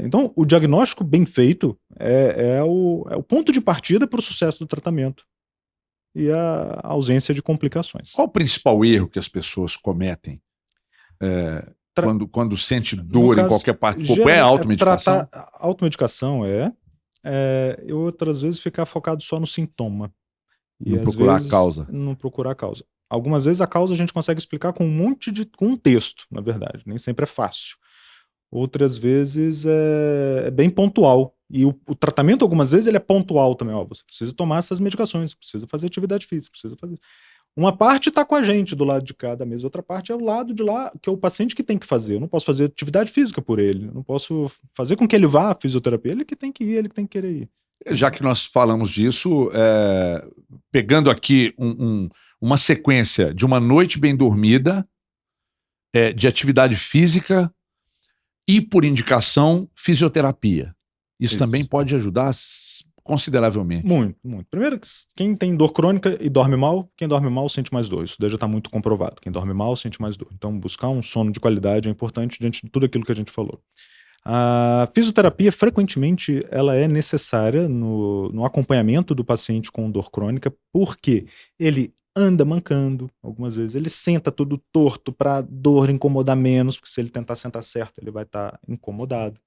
Então, o diagnóstico bem feito é o ponto de partida para o sucesso do tratamento e a ausência de complicações. Qual o principal erro que as pessoas cometem quando sente dor em qualquer parte do corpo? É a automedicação? A automedicação e outras vezes ficar focado só no sintoma. E não às procurar vezes, a causa. Não procurar a causa. Algumas vezes a causa a gente consegue explicar com com um texto, na verdade. Nem sempre é fácil. Outras vezes é bem pontual. E o tratamento, algumas vezes, ele é pontual também. Você precisa tomar essas medicações, precisa fazer atividade física, precisa fazer... Uma parte está com a gente do lado de cá da mesa, outra parte é o lado de lá, que é o paciente que tem que fazer. Eu não posso fazer atividade física por ele, eu não posso fazer com que ele vá à fisioterapia, ele que tem que ir, ele que tem que querer ir. Já que nós falamos disso, pegando aqui uma sequência de uma noite bem dormida, de atividade física e, por indicação, fisioterapia. Isso também pode ajudar consideravelmente. Muito, muito. Primeiro, quem tem dor crônica e dorme mal, quem dorme mal sente mais dor. Isso daí já está muito comprovado. Quem dorme mal sente mais dor. Então, buscar um sono de qualidade é importante diante de tudo aquilo que a gente falou. A fisioterapia, frequentemente, ela é necessária no acompanhamento do paciente com dor crônica, porque ele anda mancando, algumas vezes. Ele senta todo torto para a dor incomodar menos, porque se ele tentar sentar certo, ele vai estar incomodado.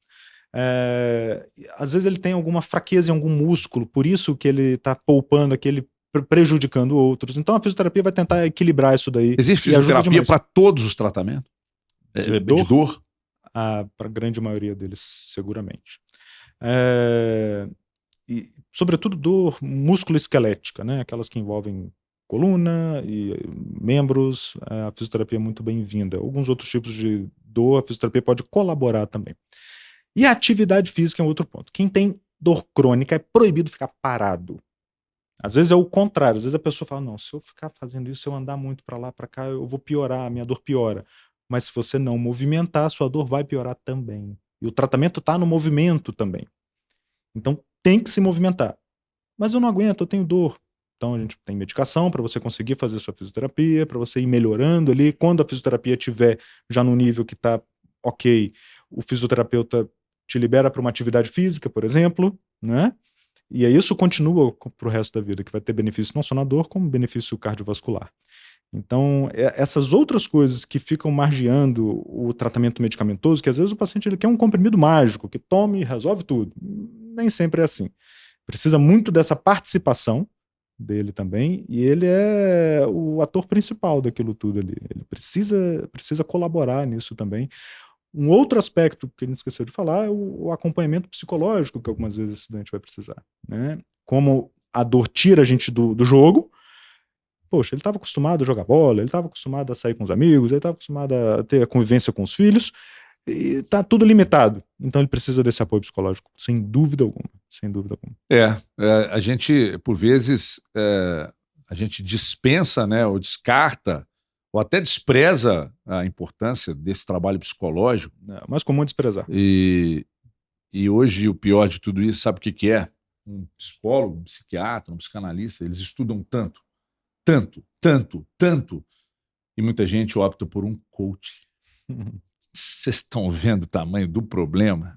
Às vezes ele tem alguma fraqueza em algum músculo, por isso que ele está poupando aquele, prejudicando outros. Então a fisioterapia vai tentar equilibrar isso daí. Existe fisioterapia para todos os tratamentos? De dor? Para a grande maioria deles, seguramente. E, sobretudo dor músculo-esquelética, né? Aquelas que envolvem coluna e membros, a fisioterapia é muito bem-vinda. Alguns outros tipos de dor, a fisioterapia pode colaborar também. E a atividade física é um outro ponto. Quem tem dor crônica é proibido ficar parado. Às vezes é o contrário. Às vezes a pessoa fala, não, se eu ficar fazendo isso, se eu andar muito para lá, para cá, eu vou piorar, a minha dor piora. Mas se você não movimentar, a sua dor vai piorar também. E o tratamento está no movimento também. Então tem que se movimentar. Mas eu não aguento, eu tenho dor. Então a gente tem medicação para você conseguir fazer sua fisioterapia, para você ir melhorando ali. Quando a fisioterapia estiver já no nível que está ok, o fisioterapeuta te libera para uma atividade física, por exemplo, né? E aí isso continua para o resto da vida, que vai ter benefício não só na dor, como benefício cardiovascular. Então, essas outras coisas que ficam margeando o tratamento medicamentoso, que às vezes o paciente ele quer um comprimido mágico, que tome e resolve tudo. Nem sempre é assim. Precisa muito dessa participação dele também, e ele é o ator principal daquilo tudo ali. Ele precisa colaborar nisso também. Um outro aspecto que a gente esqueceu de falar é o acompanhamento psicológico que algumas vezes o estudante vai precisar, né? Como a dor tira a gente do jogo. Poxa, ele estava acostumado a jogar bola, ele estava acostumado a sair com os amigos, ele estava acostumado a ter a convivência com os filhos, e está tudo limitado. Então ele precisa desse apoio psicológico, sem dúvida alguma. Sem dúvida alguma. A gente, por vezes, a gente dispensa, né, ou descarta, ou até despreza a importância desse trabalho psicológico. É mais comum desprezar. E hoje o pior de tudo isso, sabe o que é? Um psicólogo, um psiquiatra, um psicanalista, eles estudam tanto, e muita gente opta por um coach. Vocês estão vendo o tamanho do problema?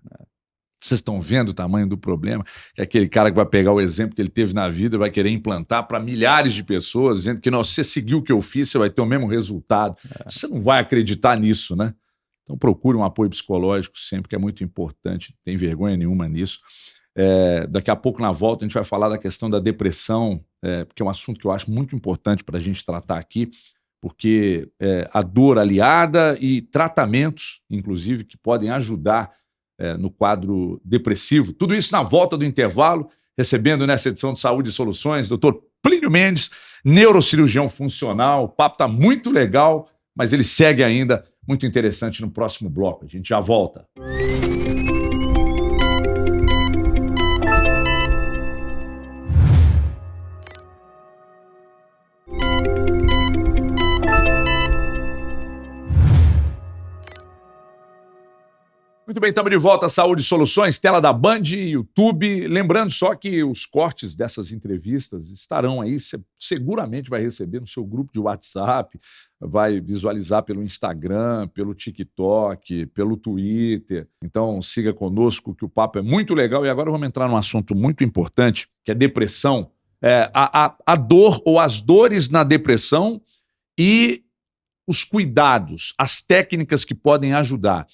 Vocês estão vendo o tamanho do problema? É aquele cara que vai pegar o exemplo que ele teve na vida e vai querer implantar para milhares de pessoas, dizendo que não, se você seguir o que eu fiz, você vai ter o mesmo resultado. Você não vai acreditar nisso, né? Então procure um apoio psicológico sempre, que é muito importante, não tem vergonha nenhuma nisso. Daqui a pouco, na volta, a gente vai falar da questão da depressão, porque é um assunto que eu acho muito importante para a gente tratar aqui, porque a dor aliada e tratamentos, inclusive, que podem ajudar no quadro depressivo. Tudo isso na volta do intervalo, recebendo nessa edição de Saúde e Soluções, Dr. Plínio Mendes, neurocirurgião funcional. O papo está muito legal, mas ele segue ainda muito interessante no próximo bloco. A gente já volta. Muito bem, estamos de volta à Saúde e Soluções, tela da Band, YouTube. Lembrando só que os cortes dessas entrevistas estarão aí, você seguramente vai receber no seu grupo de WhatsApp, vai visualizar pelo Instagram, pelo TikTok, pelo Twitter. Então siga conosco que o papo é muito legal. E agora vamos entrar num assunto muito importante, que é depressão. A dor ou as dores na depressão e os cuidados, as técnicas que podem ajudar.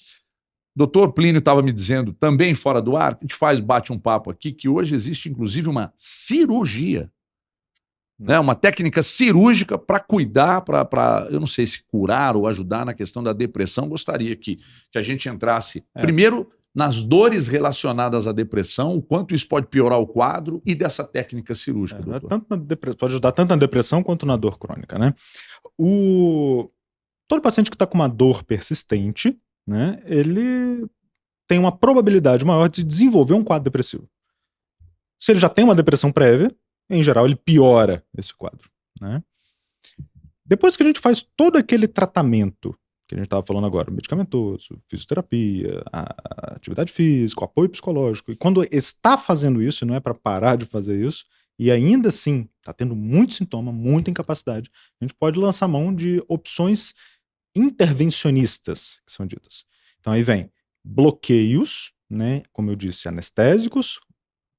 Doutor Plínio estava me dizendo, também fora do ar, a gente bate um papo aqui, que hoje existe inclusive uma cirurgia, né? Uma técnica cirúrgica para cuidar, eu não sei se curar ou ajudar na questão da depressão. Gostaria que a gente entrasse primeiro nas dores relacionadas à depressão, o quanto isso pode piorar o quadro e dessa técnica cirúrgica, doutor. Pode ajudar tanto na depressão quanto na dor crônica, né? Todo paciente que está com uma dor persistente, né, ele tem uma probabilidade maior de desenvolver um quadro depressivo. Se ele já tem uma depressão prévia, em geral ele piora esse quadro, né? Depois que a gente faz todo aquele tratamento que a gente estava falando agora, medicamentoso, fisioterapia, a atividade física, o apoio psicológico, e quando está fazendo isso, não é para parar de fazer isso, e ainda assim está tendo muito sintoma, muita incapacidade, a gente pode lançar mão de opções intervencionistas, que são ditas. Então aí vem bloqueios, né, como eu disse, anestésicos,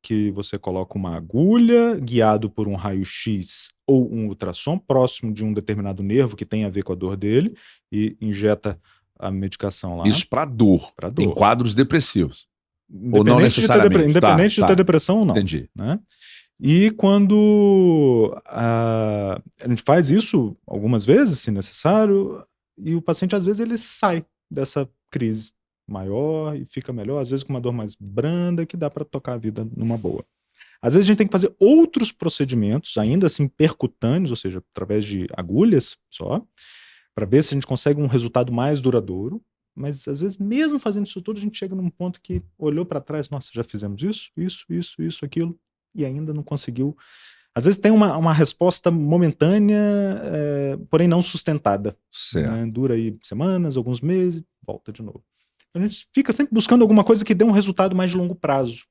que você coloca uma agulha guiado por um raio-x ou um ultrassom próximo de um determinado nervo que tem a ver com a dor dele e injeta a medicação lá. Isso para dor, em quadros depressivos. Ou não necessariamente. Independente de ter depressão ou não. Entendi. Né? E quando a gente faz isso algumas vezes, se necessário, e o paciente, às vezes, ele sai dessa crise maior e fica melhor, às vezes com uma dor mais branda, que dá para tocar a vida numa boa. Às vezes a gente tem que fazer outros procedimentos, ainda assim percutâneos, ou seja, através de agulhas só, para ver se a gente consegue um resultado mais duradouro, mas às vezes mesmo fazendo isso tudo, a gente chega num ponto que olhou para trás, nossa, já fizemos isso, aquilo, e ainda não conseguiu. Às vezes tem uma resposta momentânea, porém não sustentada. Certo. Né? Dura aí semanas, alguns meses, volta de novo. A gente fica sempre buscando alguma coisa que dê um resultado mais de longo prazo.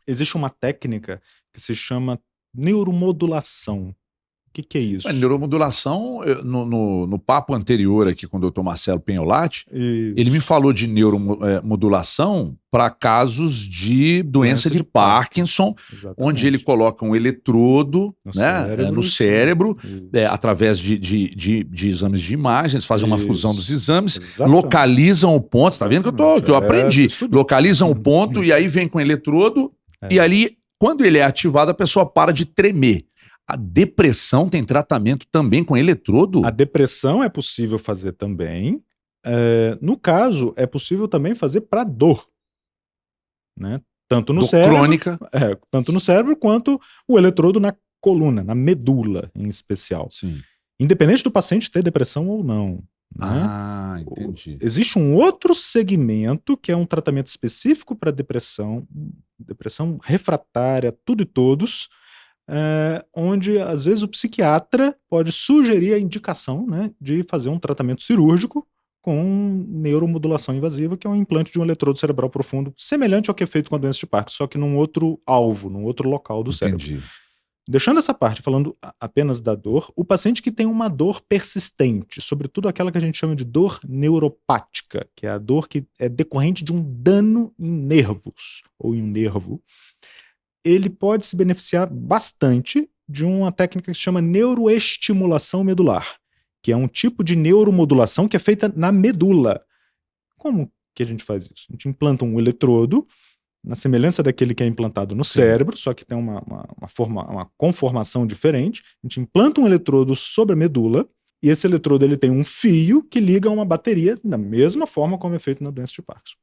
Existe uma técnica que se chama neuromodulação. O que é isso? Neuromodulação, no papo anterior aqui com o Dr. Marcelo Penholati, ele me falou de neuromodulação para casos de doença de Parkinson, onde ele coloca um eletrodo no cérebro através de exames de imagens, fazem uma fusão dos exames, localizam o ponto, tá vendo que eu aprendi? Localizam o ponto e aí vem com o eletrodo e ali, quando ele é ativado, a pessoa para de tremer. A depressão tem tratamento também com eletrodo? A depressão é possível fazer também. No caso, é possível também fazer para dor. Né? Tanto no cérebro, crônica. Tanto no cérebro quanto o eletrodo na coluna, na medula em especial. Sim. Independente do paciente ter depressão ou não. Né? Ah, entendi. Existe um outro segmento que é um tratamento específico para depressão refratária, tudo e todos, onde às vezes o psiquiatra pode sugerir a indicação, né, de fazer um tratamento cirúrgico com neuromodulação invasiva, que é um implante de um eletrodo cerebral profundo, semelhante ao que é feito com a doença de Parkinson, só que num outro alvo, num outro local do cérebro. deixando essa parte, falando apenas da dor, o paciente que tem uma dor persistente, sobretudo aquela que a gente chama de dor neuropática, que é a dor que é decorrente de um dano em nervos ou em um nervo, ele pode se beneficiar bastante de uma técnica que se chama neuroestimulação medular, que é um tipo de neuromodulação que é feita na medula. Como que a gente faz isso? A gente implanta um eletrodo, na semelhança daquele que é implantado no cérebro, só que tem uma conformação diferente. A gente implanta um eletrodo sobre a medula, e esse eletrodo ele tem um fio que liga a uma bateria, da mesma forma como é feito na doença de Parkinson.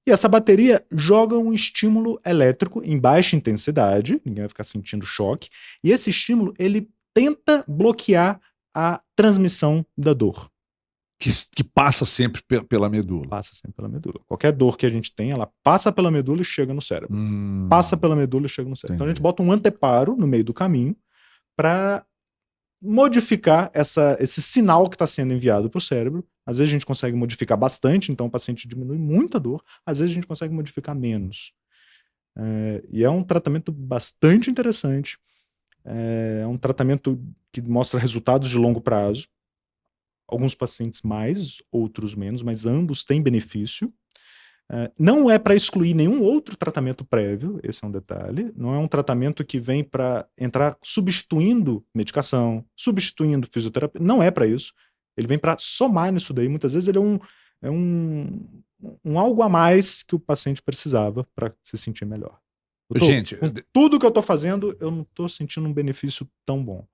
E essa bateria joga um estímulo elétrico em baixa intensidade, ninguém vai ficar sentindo choque, e esse estímulo ele tenta bloquear a transmissão da dor. Que passa sempre pela medula. Passa sempre pela medula. Qualquer dor que a gente tem, ela passa pela medula e chega no cérebro. Passa pela medula e chega no cérebro. Entendi. Então a gente bota um anteparo no meio do caminho para modificar esse sinal que está sendo enviado para o cérebro. Às vezes a gente consegue modificar bastante, então o paciente diminui muita dor. Às vezes a gente consegue modificar menos. E é um tratamento bastante interessante. É um tratamento que mostra resultados de longo prazo. Alguns pacientes mais, outros menos, mas ambos têm benefício. Não é para excluir nenhum outro tratamento prévio, esse é um detalhe. Não é um tratamento que vem para entrar substituindo medicação, substituindo fisioterapia. Não é para isso. Ele vem para somar nisso daí. Muitas vezes ele é um algo a mais que o paciente precisava para se sentir melhor. Gente, com tudo que eu estou fazendo, eu não estou sentindo um benefício tão bom.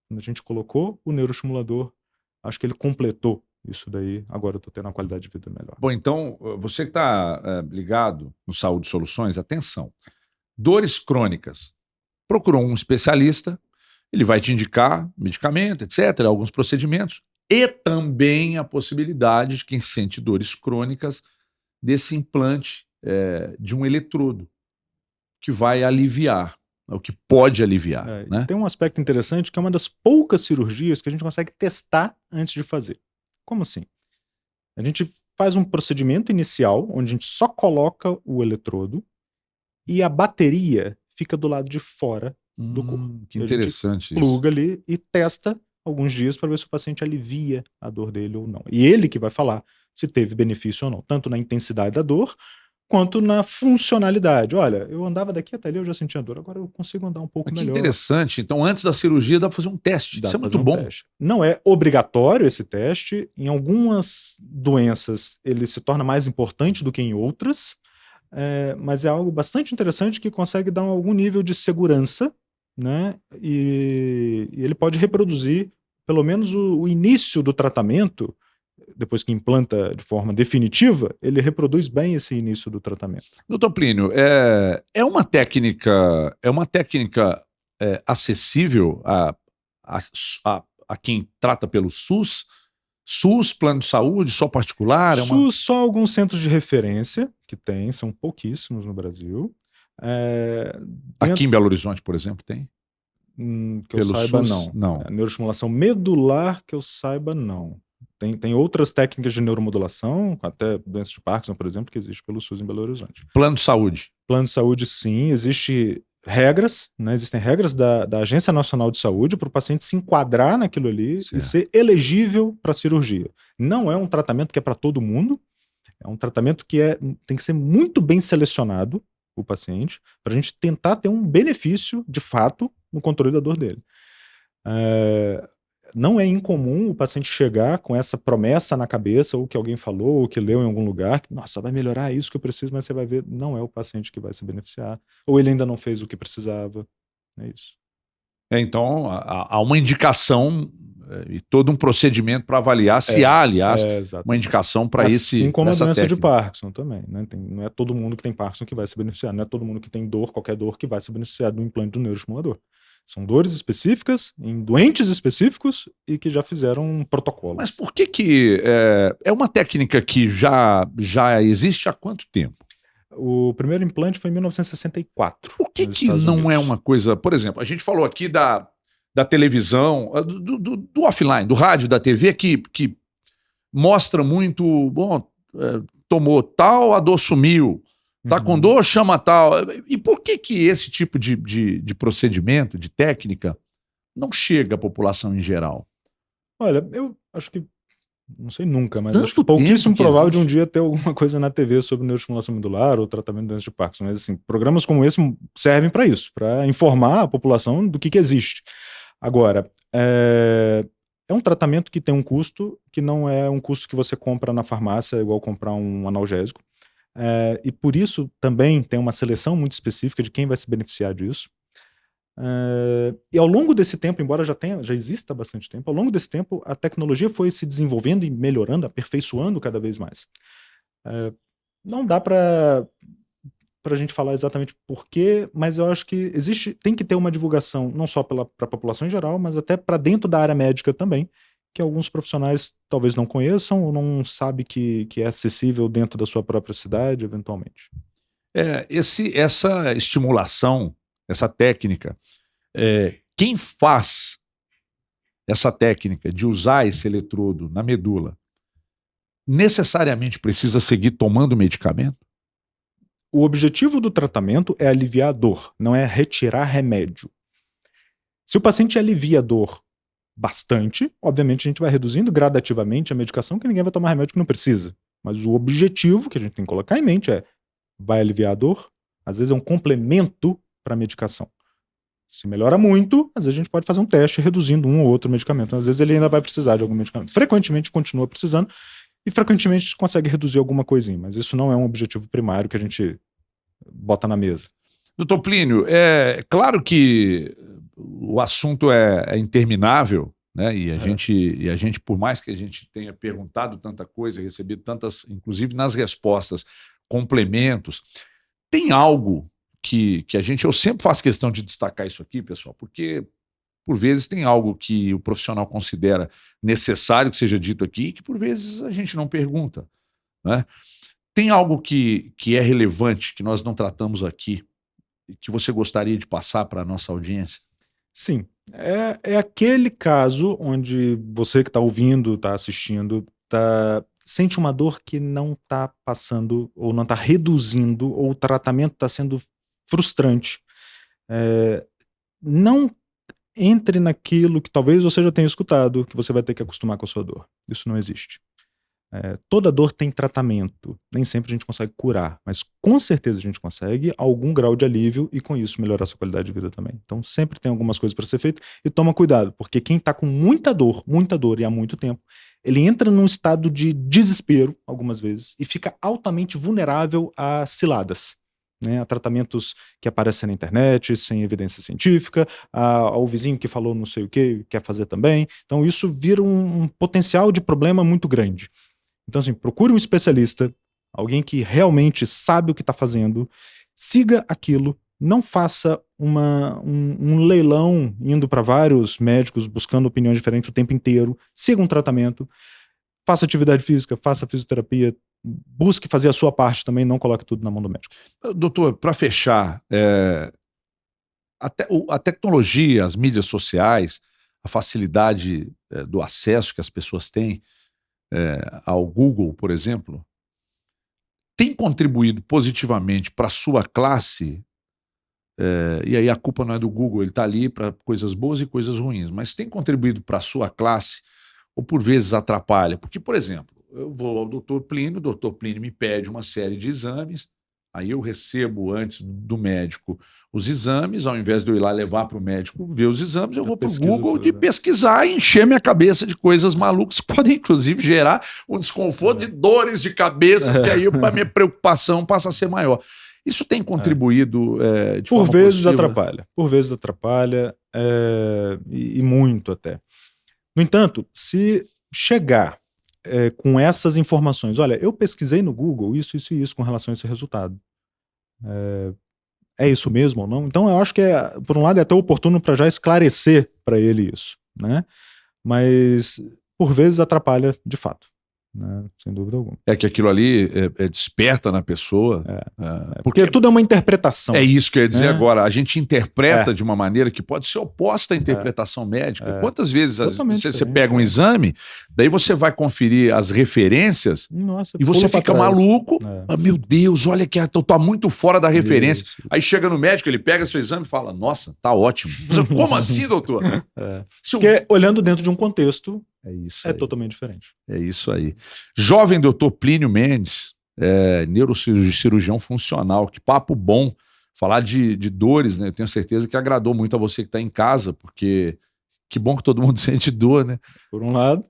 Quando a gente colocou o neuroestimulador, acho que ele completou isso daí. Agora eu estou tendo uma qualidade de vida melhor. Bom, então, você que está ligado no Saúde Soluções, atenção. Dores crônicas. Procurou um especialista, ele vai te indicar medicamento, etc., alguns procedimentos, e também a possibilidade de quem sente dores crônicas desse implante de um eletrodo que vai aliviar, o que pode aliviar. Né? Tem um aspecto interessante que é uma das poucas cirurgias que a gente consegue testar antes de fazer. Como assim? A gente faz um procedimento inicial, onde a gente só coloca o eletrodo e a bateria fica do lado de fora do corpo. Que interessante isso. Pluga ali e testa alguns dias para ver se o paciente alivia a dor dele ou não. E ele que vai falar se teve benefício ou não, tanto na intensidade da dor, quanto na funcionalidade. Olha, eu andava daqui até ali, eu já sentia dor, agora eu consigo andar um pouco melhor. Que interessante. Então, antes da cirurgia, dá para fazer um teste. Isso é muito bom. Não é obrigatório esse teste. Em algumas doenças, ele se torna mais importante do que em outras, mas é algo bastante interessante que consegue dar algum nível de segurança, né? E ele pode reproduzir, pelo menos, o início do tratamento. Depois que implanta de forma definitiva, ele reproduz bem esse início do tratamento. Doutor Plínio, é uma técnica acessível a quem trata pelo SUS? SUS, plano de saúde, só particular? SUS, só alguns centros de referência que tem, são pouquíssimos no Brasil. Aqui em Belo Horizonte, por exemplo, tem? Que eu saiba, não. Neuroestimulação medular, que eu saiba, não. Tem outras técnicas de neuromodulação, até doença de Parkinson, por exemplo, que existe pelo SUS em Belo Horizonte. Plano de saúde? Plano de saúde, sim. Existem regras, né? Existem regras da Agência Nacional de Saúde para o paciente se enquadrar naquilo ali e ser elegível para cirurgia. Não é um tratamento que é para todo mundo, é um tratamento que tem que ser muito bem selecionado, o paciente, para a gente tentar ter um benefício, de fato, no controle da dor dele. Não é incomum o paciente chegar com essa promessa na cabeça, ou que alguém falou, ou que leu em algum lugar, que, nossa, vai melhorar isso que eu preciso, mas você vai ver, não é o paciente que vai se beneficiar, ou ele ainda não fez o que precisava. É isso. Então, há uma indicação e todo um procedimento para avaliar se há, aliás, uma indicação para esse. Assim como a doença de Parkinson também. Né? Não é todo mundo que tem Parkinson que vai se beneficiar, não é todo mundo que tem dor, qualquer dor, que vai se beneficiar do implante do neuroestimulador. São dores específicas, em doentes específicos e que já fizeram um protocolo. Mas por que é uma técnica que já existe há quanto tempo? O primeiro implante foi em 1964. Por que não é uma coisa... Por exemplo, a gente falou aqui da televisão, do offline, do rádio, da TV, que mostra muito... Bom, tomou tal, a dor sumiu. Tá com dor, chama tal. E por que esse tipo de procedimento, de técnica, não chega à população em geral? Olha, eu acho que, não sei nunca, mas Tanto acho que pouquíssimo tempo que provável de um existe. dia ter alguma coisa na TV sobre neuroestimulação medular ou tratamento de doença de Parkinson. Mas assim, programas como esse servem para isso, para informar a população do que existe. Agora, é um tratamento que tem um custo que não é um custo que você compra na farmácia, igual comprar um analgésico. E por isso também tem uma seleção muito específica de quem vai se beneficiar disso. E ao longo desse tempo, embora já exista bastante tempo, ao longo desse tempo a tecnologia foi se desenvolvendo e melhorando, aperfeiçoando cada vez mais. Não dá para a gente falar exatamente por quê, mas eu acho que tem que ter uma divulgação, não só para a população em geral, mas até para dentro da área médica também, que alguns profissionais talvez não conheçam ou não sabem que é acessível dentro da sua própria cidade, eventualmente. Essa estimulação, essa técnica, quem faz essa técnica de usar esse eletrodo na medula, necessariamente precisa seguir tomando medicamento? O objetivo do tratamento é aliviar a dor, não é retirar remédio. Se o paciente alivia a dor bastante, obviamente a gente vai reduzindo gradativamente a medicação, que ninguém vai tomar remédio que não precisa. Mas o objetivo que a gente tem que colocar em mente vai aliviar a dor, às vezes é um complemento para a medicação. Se melhora muito, às vezes a gente pode fazer um teste reduzindo um ou outro medicamento. Às vezes ele ainda vai precisar de algum medicamento. Frequentemente continua precisando e frequentemente consegue reduzir alguma coisinha, mas isso não é um objetivo primário que a gente bota na mesa. Doutor Plínio, é claro que o assunto é interminável, né? E a gente, por mais que a gente tenha perguntado tanta coisa, recebido tantas, inclusive nas respostas, complementos, tem algo que eu sempre faço questão de destacar isso aqui, pessoal, porque por vezes tem algo que o profissional considera necessário que seja dito aqui, que por vezes a gente não pergunta, né? Tem algo que é relevante, que nós não tratamos aqui, que você gostaria de passar para a nossa audiência? Sim, é aquele caso onde você que está ouvindo, está assistindo, sente uma dor que não está passando, ou não está reduzindo, ou o tratamento está sendo frustrante. Não entre naquilo que talvez você já tenha escutado, que você vai ter que acostumar com a sua dor. Isso não existe. Toda dor tem tratamento. Nem sempre a gente consegue curar, mas com certeza a gente consegue algum grau de alívio e com isso melhorar a sua qualidade de vida também. Então sempre tem algumas coisas para ser feito e toma cuidado, porque quem está com muita dor e há muito tempo, ele entra num estado de desespero algumas vezes e fica altamente vulnerável a ciladas, né, a tratamentos que aparecem na internet, sem evidência científica, ao vizinho que falou não sei o que, quer fazer também. Então isso vira um potencial de problema muito grande. Então, assim, procure um especialista, alguém que realmente sabe o que está fazendo, siga aquilo, não faça um leilão indo para vários médicos buscando opiniões diferentes o tempo inteiro, siga um tratamento, faça atividade física, faça fisioterapia, busque fazer a sua parte também, não coloque tudo na mão do médico. Doutor, para fechar, a tecnologia, as mídias sociais, a facilidade do acesso que as pessoas têm ao Google, por exemplo, tem contribuído positivamente para a sua classe, e aí a culpa não é do Google, ele está ali para coisas boas e coisas ruins, mas tem contribuído para a sua classe ou por vezes atrapalha? Porque, por exemplo, eu vou ao doutor Plínio, o doutor Plínio me pede uma série de exames, aí eu recebo antes do médico os exames, ao invés de eu ir lá levar para o médico ver os exames, eu vou para o Google de pesquisar e encher minha cabeça de coisas malucas que podem, inclusive, gerar um desconforto de dores de cabeça, que aí a minha preocupação passa a ser maior. Isso tem contribuído de forma Por vezes positiva? atrapalha, e muito até. No entanto, se chegar com essas informações, olha, eu pesquisei no Google isso e isso com relação a esse resultado. É isso mesmo ou não? Então eu acho que por um lado é até oportuno para já esclarecer para ele isso, né? Mas por vezes atrapalha de fato. né? Sem dúvida alguma. É que aquilo ali desperta na pessoa. Porque tudo é uma interpretação. É isso que eu ia dizer agora. A gente interpreta É. de uma maneira que pode ser oposta à interpretação médica. Quantas vezes Totalmente você pega um exame, daí você vai conferir as referências Nossa, e você pula pra fica trás. maluco. É. Ah, meu Deus, olha que eu tô muito fora da referência. Isso. Aí chega no médico, ele pega seu exame e fala, nossa, tá ótimo. Como assim, doutor? Porque olhando dentro de um contexto, É isso é aí. totalmente diferente. É isso aí. Jovem doutor Plínio Mendes, neurocirurgião funcional. Que papo bom. Falar de dores, né? Eu tenho certeza que agradou muito a você que está em casa, porque que bom que todo mundo sente dor, né? Por um lado.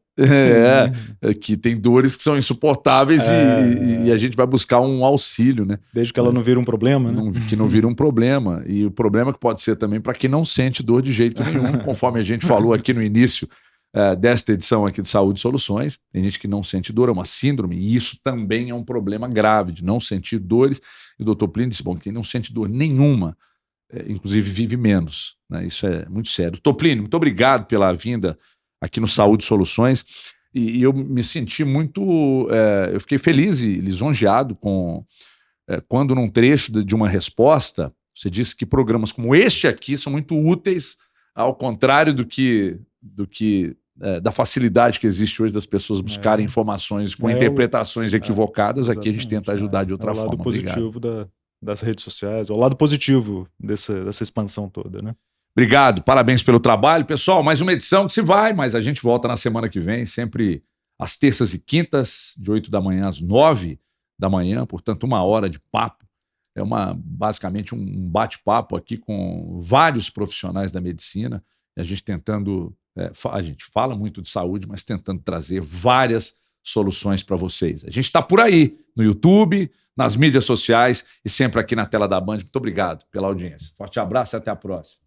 Que tem dores que são insuportáveis e a gente vai buscar um auxílio, né? Desde que ela não vira um problema, né? Que não vira um problema. E o problema que pode ser também para quem não sente dor de jeito nenhum, conforme a gente falou aqui no início desta edição aqui de Saúde e Soluções. Tem gente que não sente dor, é uma síndrome, e isso também é um problema grave, de não sentir dores. E o doutor Plínio disse, bom, quem não sente dor nenhuma, inclusive vive menos, né? Isso é muito sério. Doutor Plínio, muito obrigado pela vinda aqui no Saúde e Soluções, e eu me senti muito, eu fiquei feliz e lisonjeado quando num trecho de uma resposta, você disse que programas como este aqui são muito úteis, ao contrário da facilidade que existe hoje das pessoas buscarem informações com interpretações equivocadas. Aqui a gente tenta ajudar de outra forma. O lado positivo das redes sociais, o lado positivo dessa expansão toda, né? Obrigado, parabéns pelo trabalho. Pessoal, mais uma edição que se vai, mas a gente volta na semana que vem, sempre às terças e quintas, de 8 da manhã às 9 da manhã, portanto 1 hora de papo. É basicamente um bate-papo aqui com vários profissionais da medicina, e a gente tentando, a gente fala muito de saúde, mas tentando trazer várias soluções para vocês. A gente está por aí, no YouTube, nas mídias sociais e sempre aqui na tela da Band. Muito obrigado pela audiência. Forte abraço e até a próxima.